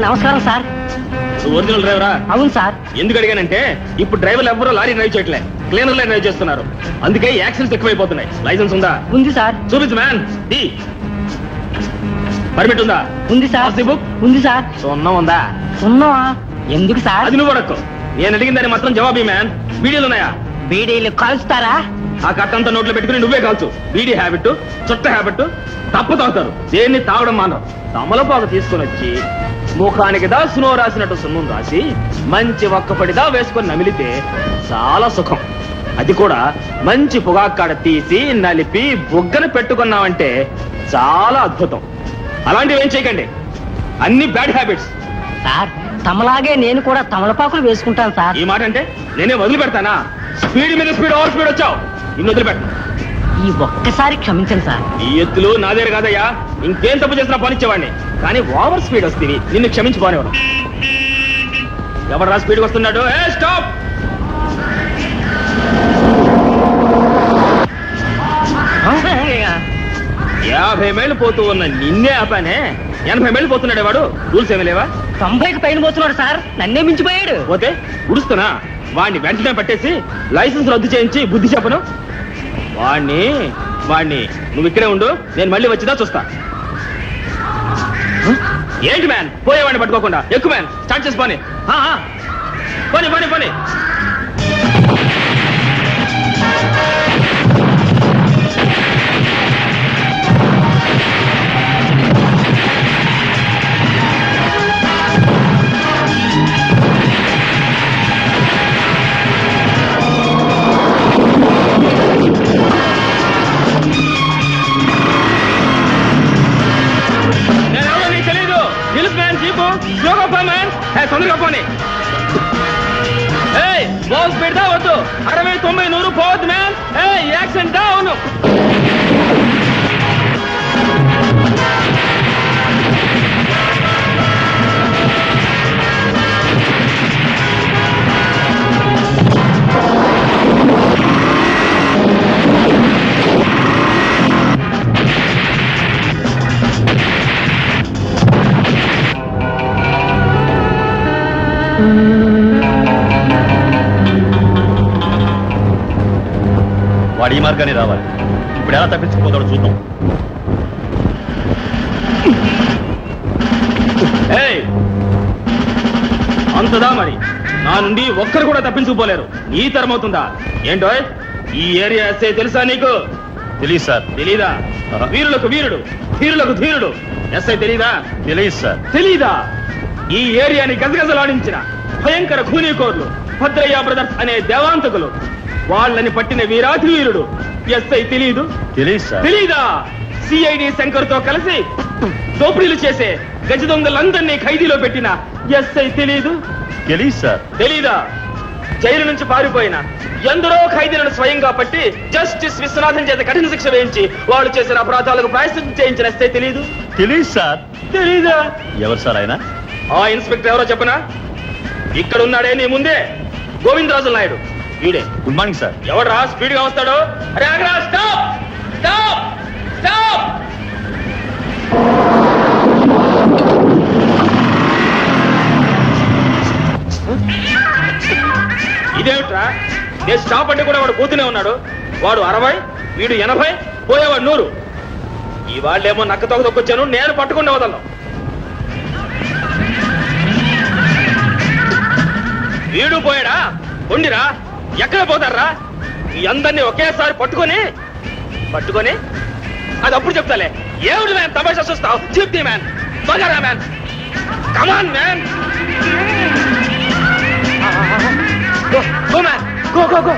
నమస్కారం సార్. నువ్వు ఒరిజినల్ డ్రైవరా? అవును సార్. ఎందుకు అడిగానంటే ఇప్పుడు డ్రైవర్లు ఎవరో లారీ డ్రైవ్ చేయట్లే, క్లీనర్లే డ్రైవ్ చేస్తున్నారు. అందుకే యాక్సిడెంట్స్ ఎక్కువైపోతున్నాయి. లైసెన్స్ ఉందా? ఉంది సార్. చూపించు మ్యాన్. పర్మిట్ ఉందా? ఉంది సార్. ఆర్సీ బుక్ ఉంది సార్. సున్నం ఉందా? ఉన్నావా? ఎందుకు సార్? అది నువ్వు అడక్కు, నేను అడిగిందని మాత్రం జవాబీ మ్యాన్. వీడియోలు ఉన్నాయా? బీడీలు కాల్స్తారా? ఆ కట్టంతా నోట్లో పెట్టుకుని నువ్వే కాల్చు. వీడి హ్యాబిట్, చుట్ట హ్యాబిట్. తప్పు తాగుతారు, దేన్ని తాగడం మానరు. తమలపాకు తీసుకొని వచ్చి ముఖానికి దా సునో రాసినట్టు సున్నం రాసి మంచి ఒక్కపడిదా వేసుకొని నమిలితే చాలా సుఖం. అది కూడా మంచి పొగాకాడ తీసి నలిపి బుగ్గన పెట్టుకున్నామంటే చాలా అద్భుతం. అలాంటివి ఏం చేయకండి, అన్ని బ్యాడ్ హ్యాబిట్స్. సార్ తమలాగే నేను కూడా తమలపాకులు వేసుకుంటాను సార్. ఈ మాట అంటే నేనే వదిలిపెడతానా? స్పీడ్ మీద స్పీడ్, ఓవర్ స్పీడ్ వచ్చావు, ఇన్ని వదిలిపెట్ట. ఈ ఒక్కసారి క్షమించండి సార్. ఈ ఎత్తులు నాదే కాదయ్యా, ఇంకేం తప్పు చేసినా పనిచ్చేవాడిని. కానీ ఓవర్ స్పీడ్ వస్తుంది, నిన్ను క్షమించుకోనివ్వను. ఎవరు రా స్పీడ్ వస్తున్నాడు? ఏ స్టాప్! 50 మైళ్ళు పోతూ ఉన్న నిన్నే ఆపానే, 80 మైళ్ళు పోతున్నాడే వాడు. రూల్స్ ఏమి లేవా? 90కి పైన పోతున్నాడు సార్, నన్నే మించిపోయాడు. పోతే ఉడుస్తున్నా వాడిని వెంటనే పట్టేసి లైసెన్స్ రద్దు చేయించి బుద్ధి చెప్పను. వాడిని నువ్వు ఇక్కడే ఉండు, నేను మళ్ళీ వచ్చిదా చూస్తా. ఏంటి మ్యాన్ పోయేవాడిని పట్టుకోకుండా? ఎక్కువ మ్యాన్, స్టార్ట్ చేసి పోనీ. పోనీ పోనీ పోనీ. తొందరగా పోనీ. బాల్ స్పీడ్ దా వద్దు, 60, 90, 100 పోవద్దు మ్యాన్. యాక్సిడెంట్ దా. అవును, వాడు ఈ మార్గాన్ని రావాలి. ఇప్పుడు ఎలా తప్పించుకుపోతాడో చూద్దాం. అంతదా మరి? నా నుండి ఒక్కరు కూడా తప్పించుకుపోలేరు. నీ తరం అవుతుందా ఏంటో? ఈ ఏరియా ఎస్ఐ తెలుసా నీకు? తెలియదు సార్. తెలీదా? వీరులకు వీరుడు, ధీరులకు ధీరుడు ఎస్ఐ తెలీదా? తెలియదు సార్. తెలీదా? ఈ ఏరియాని గజగజలాడించిన భయంకర ఖూనీకోర్లు భద్రయ్య బ్రదర్స్ అనే దేవాంతకులు, వాళ్ళని పట్టిన వీరాధి వీరుడు ఎస్ఐ తెలీదు? తెలియదు సార్. తెలీదా? సిఐడి శంకర్ తో కలిసి దోపిడీలు చేసే గజ దొంగలందరినీ ఖైదీలో పెట్టిన ఎస్ఐ తెలీదు? తెలియదు సార్. తెలీదా? జైలు నుంచి పారిపోయిన ఎందరో ఖైదీలను స్వయంగా పట్టి జస్టిస్ విశ్వనాథన్ చేత కఠిన శిక్ష వేయించి వాళ్ళు చేసిన అపరాధాలకు ప్రాయశ్చిత్తం చేయించిన ఎస్ఐ తెలీదు? తెలియదు సార్. తెలీదా? ఎవరు సార్ ఆయన? ఆ ఇన్స్పెక్టర్ ఎవరో చెప్పనా? ఇక్కడ ఉన్నాడే నీ ముందే, గోవిందరాజు నాయుడు. వీడే. Good morning sir. ఎవడరా స్పీడ్ గా వస్తాడు? అరే ఆగ్రా, స్టాప్ స్టాప్ స్టాప్. ఇదేమిట్రా? నేను స్టాప్ అంటే కూడా వాడు పోతూనే ఉన్నాడు. వాడు 60, వీడు 80, పోయేవాడు 100. ఈ వాళ్ళేమో నక్క తొక్క తొక్కొచ్చాను, నేను పట్టుకునే వదలను. వీడు పోయాడా? ఉండిరా, ఎక్కడ పోతారా? ఈ అందరినీ ఒకేసారి పట్టుకొని అది అప్పుడు చెప్తాలే. ఏమిటి మ్యాన్ తమాషా చూస్తావు? చెప్తే man, bagara man, come on man, go man, go go go.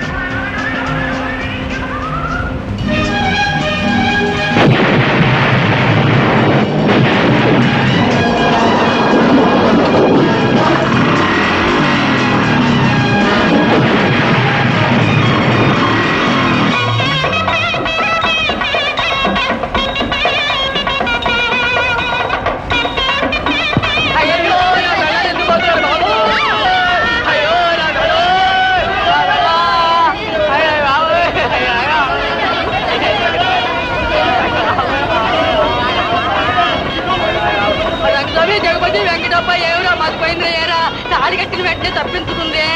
అది వెంకటప్ప ఎవరో మర్చిపోయింది ఏరా తాళి కట్టిన వెంటనే తప్పించుకుంది.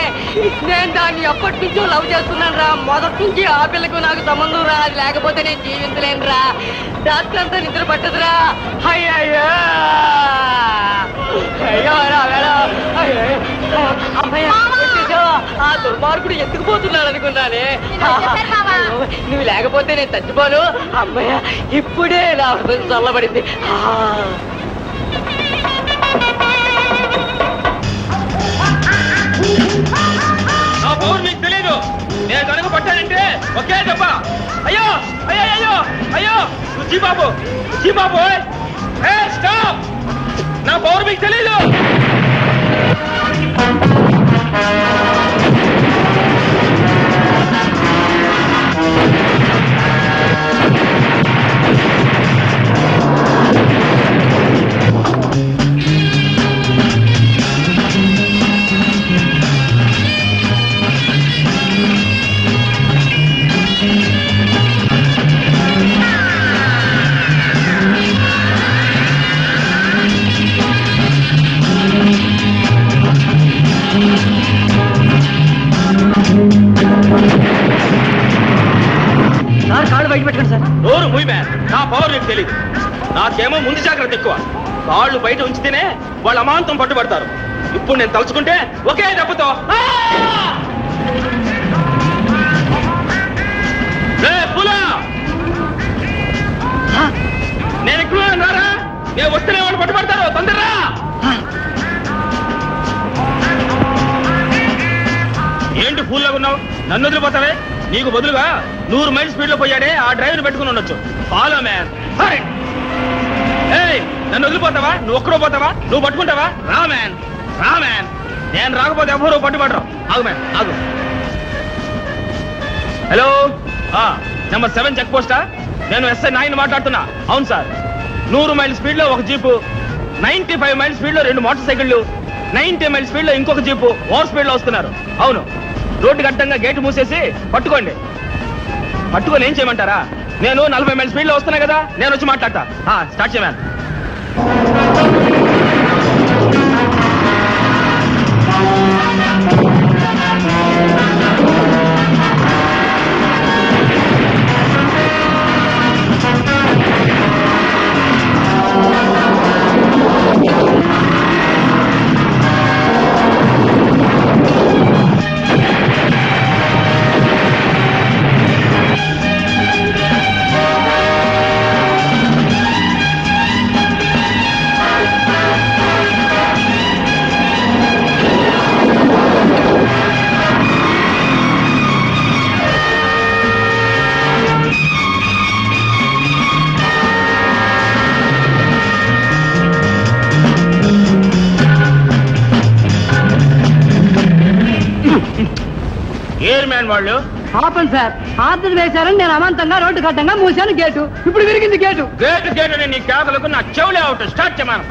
నేను దాన్ని ఎప్పటి నుంచో లవ్ చేస్తున్నాను రా. మొదటి నుంచి ఆ పిల్లకు నాకు సంబంధం రా. అది లేకపోతే నేను జీవించలేను రా. రాత్రి అంతా నిద్ర పట్టదురా. అయ్యయ్యో అయ్యో రా మేడం. అమ్మయ్య ఆ దుర్మార్గుడు ఎందుకు పోతున్నాడు అనుకున్నానే. నువ్వు లేకపోతే నేను చచ్చిపోను. అమ్మయ్య ఇప్పుడే నా హృదయం చల్లబడింది. నా పవర్ మీకు తెలీదు. నేను కనుక పట్టానంటే ఒకే దెబ్బ. అయ్యో అయ్యో అయ్యో అయ్యో జీ బాబు స్టాప్. నా పవర్ మీకు తెలీదు. సార్ కాళ్ళు బయట పెట్టండి సార్. నోరు మూయ్ మ్యాన్. నా పవర్ నీకు తెలీదు. నాకేమో ముందు జాగ్రత్త ఎక్కువ. కాళ్ళు బయట ఉంచితేనే వాళ్ళు అమాంతం పట్టుబడతారు. ఇప్పుడు నేను తలుచుకుంటే ఒకే దెబ్బతో నేను ఎక్కువ రారా. నేను వస్తేనే వాళ్ళు పట్టుబడతారు. తొందరరా. ఏంటి ఫూల్గా ఉన్నావు? నన్ను వదిలిపోతావే. నీకు బదులుగా 100 మైల్ స్పీడ్ లో పోయాడే ఆ డ్రైవర్ పెట్టుకుని ఉండొచ్చు. Follow man. నన్ను వదిలిపోతావా? నువ్వు ఒక్కడో పోతావా? నువ్వు పట్టుకుంటావా? రా మ్యాన్. నేను రాకపోతే ఎవరు పట్టుబడరు. ఆగు మ్యాన్ ఆగు. హలో నెంబర్ 7 చెక్ పోస్టా? నేను SI 9 మాట్లాడుతున్నా. అవును సార్. 100 మైల్ స్పీడ్ లో ఒక జీపు, 95 మైల్ స్పీడ్ లో 2 మోటార్ సైకిళ్లు, 90 మైల్ స్పీడ్ లో ఇంకొక జీపు ఓవర్ స్పీడ్ లో వస్తున్నారు. అవును. రోడ్డు గడ్డంగా గేటు మూసేసి పట్టుకోండి. పట్టుకొని ఏం చేయమంటారా? నేను 40 మైల్ స్పీడ్ లో వస్తున్నా కదా. నేను వచ్చి మాట్లాడతా. స్టార్ట్ చేయమని. ఎయిర్ మ్యాన్ వాళ్ళు ఆపండి సార్. ఆర్డర్ వేశారని నేను అమాంతంగా రోడ్డు కట్టంగా మూసాను గేటు. ఇప్పుడు విరిగింది గేటు. గేట్ అని నీ కేకలకు నా చెవులే అవుట్. స్టార్ట్ చేయమను.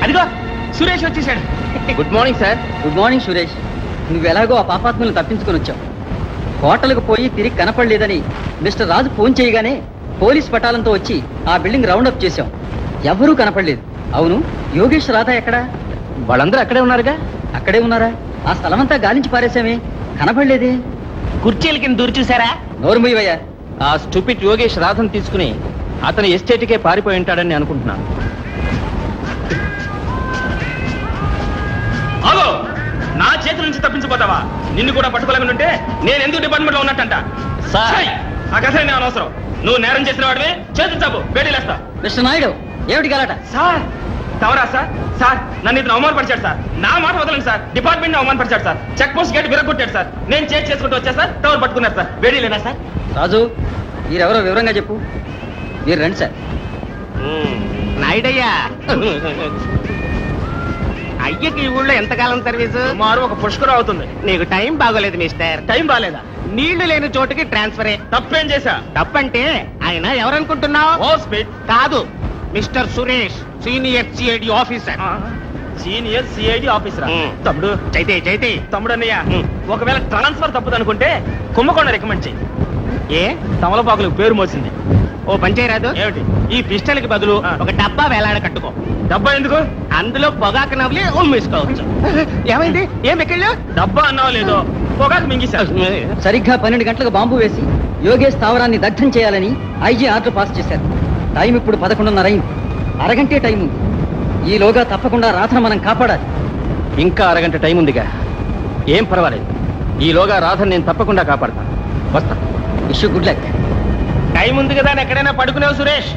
అదిగో సురేష్ వచ్చేసాడు. Good morning sir. Good morning Suresh. నువ్వు ఎలాగో ఆ పాపాత్మను తప్పించుకొని వచ్చావు. హోటల్కి పోయి తిరిగి కనపడలేదని మిస్టర్ రాజు ఫోన్ చేయగానే పోలీస్ పటాలంతో వచ్చి ఆ బిల్డింగ్ రౌండప్ చేశాం. ఎవరూ కనపడలేదు. అవును, యోగేష్ రాధా ఎక్కడా? వాళ్ళందరూ అక్కడే ఉన్నారుగా. అక్కడే ఉన్నారా? ఆ స్థలమంతా గాలించి పారేశామే, కనపడలేదే. కుర్చీల కింద దూరి చూసారా? నోరు మూయవయ్యా. ఆ స్టూపిడ్ యోగేష్ రాధను తీసుకుని అతని ఎస్టేట్కే పారిపోయి ఉంటాడని అనుకుంటున్నాను. ఆగో, నా చేతి నుంచి తప్పించిపోతావా? నిన్ను కూడా పట్టుకోలేకుండా ఉంటే నేను ఎందుకు డిపార్ట్మెంట్ లో ఉన్నట్టంట. సార్ ఆ కథ నేను అనవసరం. నువ్వు నేరం చేసిన వాడివి. చేతులు చాపు, వేడిలేస్తా. మిస్టర్ నాయుడు, ఏమిటి గలాట? సార్ తవరా సార్ సార్ నన్ను ఇతను అవమానపరిచాడు సార్ నా మాట వదలండి సార్ డిపార్ట్మెంట్ అవమానపరిచాడు సార్ చెక్ పోస్ట్ గేట్ విరగొట్టాడు సార్ నేను చేంజ్ చేసుకుంటూ వచ్చా సార్ టవర్ పట్టుకున్నారు సార్ వేడిలేనా సార్ రాజు మీరెవరో వివరంగా చెప్పు. మీరు రండి సార్. నాయుడయ్యా అయ్యకి ఈ ఊళ్ళో ఎంతకాలం సర్వీసు సుమారు ఒక పుష్కరం అవుతుంది. నీకు టైం బాగోలేదు మిస్టర్. టైం బాగాలేదా? నీళ్లు లేని చోటుకి ట్రాన్స్ఫరే. తప్పేం చేశా? తప్పంటే ఆయన ఎవరనుకుంటున్నావు? ఓ స్పీడ్ కాదు, mister Suresh, senior CID officer. Senior CID officer. తమ్ముడు చైతే తమ్ముడు అన్నయ్య, ఒకవేళ ట్రాన్స్ఫర్ తప్పదు అనుకుంటే కుంభకోణ రికమెండ్ చేయి. ఏ తమలపాకులకు పేరు మోసింది. ఓ పంచేయరాదు ఏమిటి? ఈ పిస్టల్ కి బదులు ఒక డబ్బా వేలాడ కట్టుకో. డబ్బా ఎందుకు? అందులో పొగాకు నవ్వులి ఉమ్మేసుకోవచ్చు. ఏమైంది? ఏం ఎక్కళ్ళు? డబ్బా అన్నావు లేదో పొగాకు మింగిస్తారు. సరిగ్గా 12 గంటలకు బాంబు వేసి యోగేష్ స్థావరాన్ని దగ్ధం చేయాలని ఐజీ ఆర్డర్ పాస్ చేశారు. టైం ఇప్పుడు 11:30 అయింది. అరగంటే టైం ఉంది. ఈలోగా తప్పకుండా రాధను మనం కాపాడాలి. ఇంకా అరగంట టైం ఉందిగా, ఏం పర్వాలేదు. ఈలోగా రాధను నేను తప్పకుండా కాపాడతాను. వస్తా. Wish good luck. టైం ఉంది కదా అని ఎక్కడైనా పడుకునేవు సురేష్.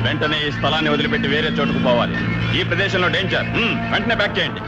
వెంటనే ఈ స్థలాన్ని వదిలిపెట్టి వేరే చోటుకు పోవాలి. ఈ ప్రదేశంలో డేంజర్. వెంటనే బ్యాక్ చేయండి.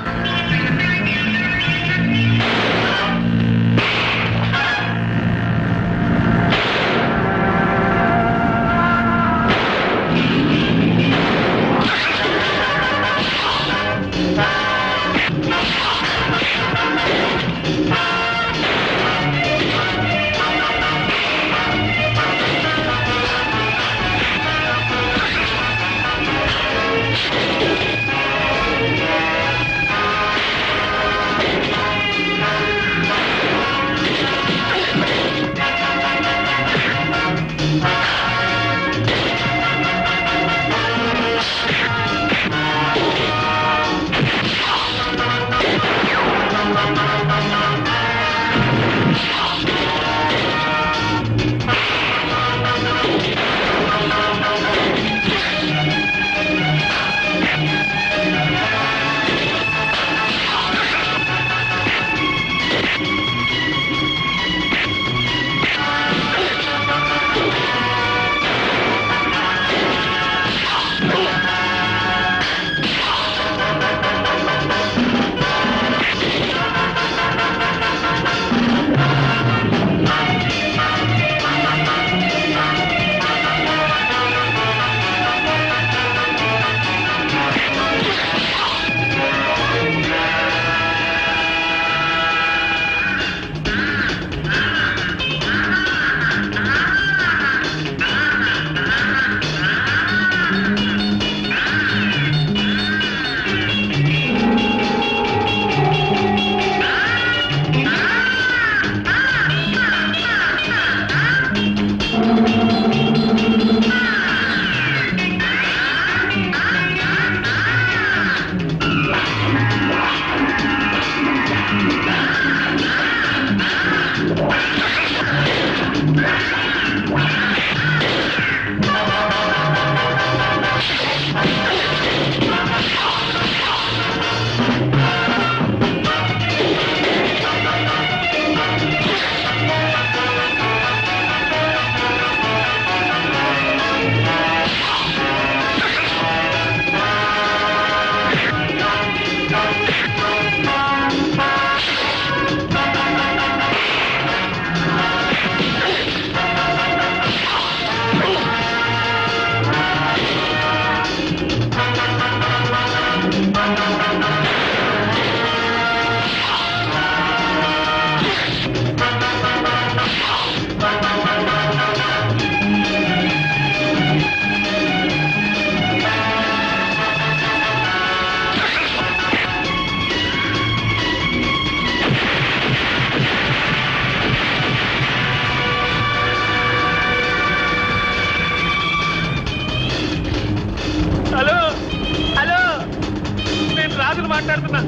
మాట్లాడుతున్నా.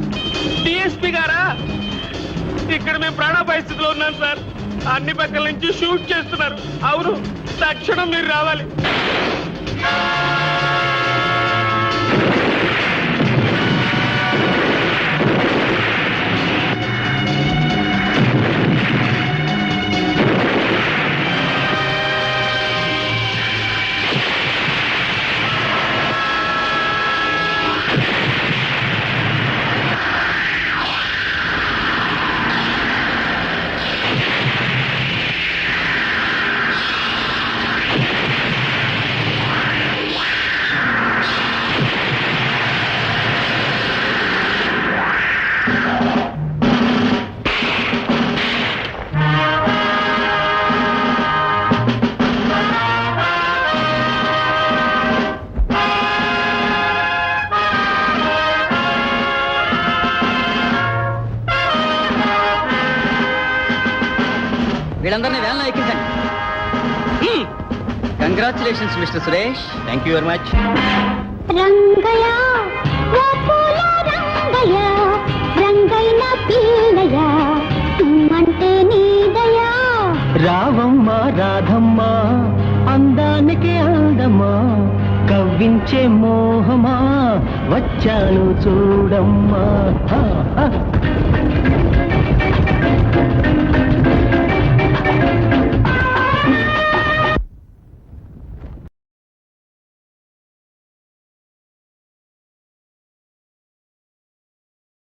డిఎస్పీ గారా? ఇక్కడ మేము ప్రాణాపాయ స్థితిలో ఉన్నాం సార్. అన్ని పక్కల నుంచి షూట్ చేస్తున్నారు. అవును, తక్షణం మీరు రావాలి. వీళ్ళందరినీ వేళ ఎక్కించండి. Congratulations mister Suresh. Thank you very much. Rangayya ఓ పూల రంగయ్య, రంగైన పిల్లయ్య అంటే నీదయా. రావమ్మ రాధమ్మ, అందానికి అందమ్మా, కవ్వించే మోహమా, వచ్చాను చూడమ్మా.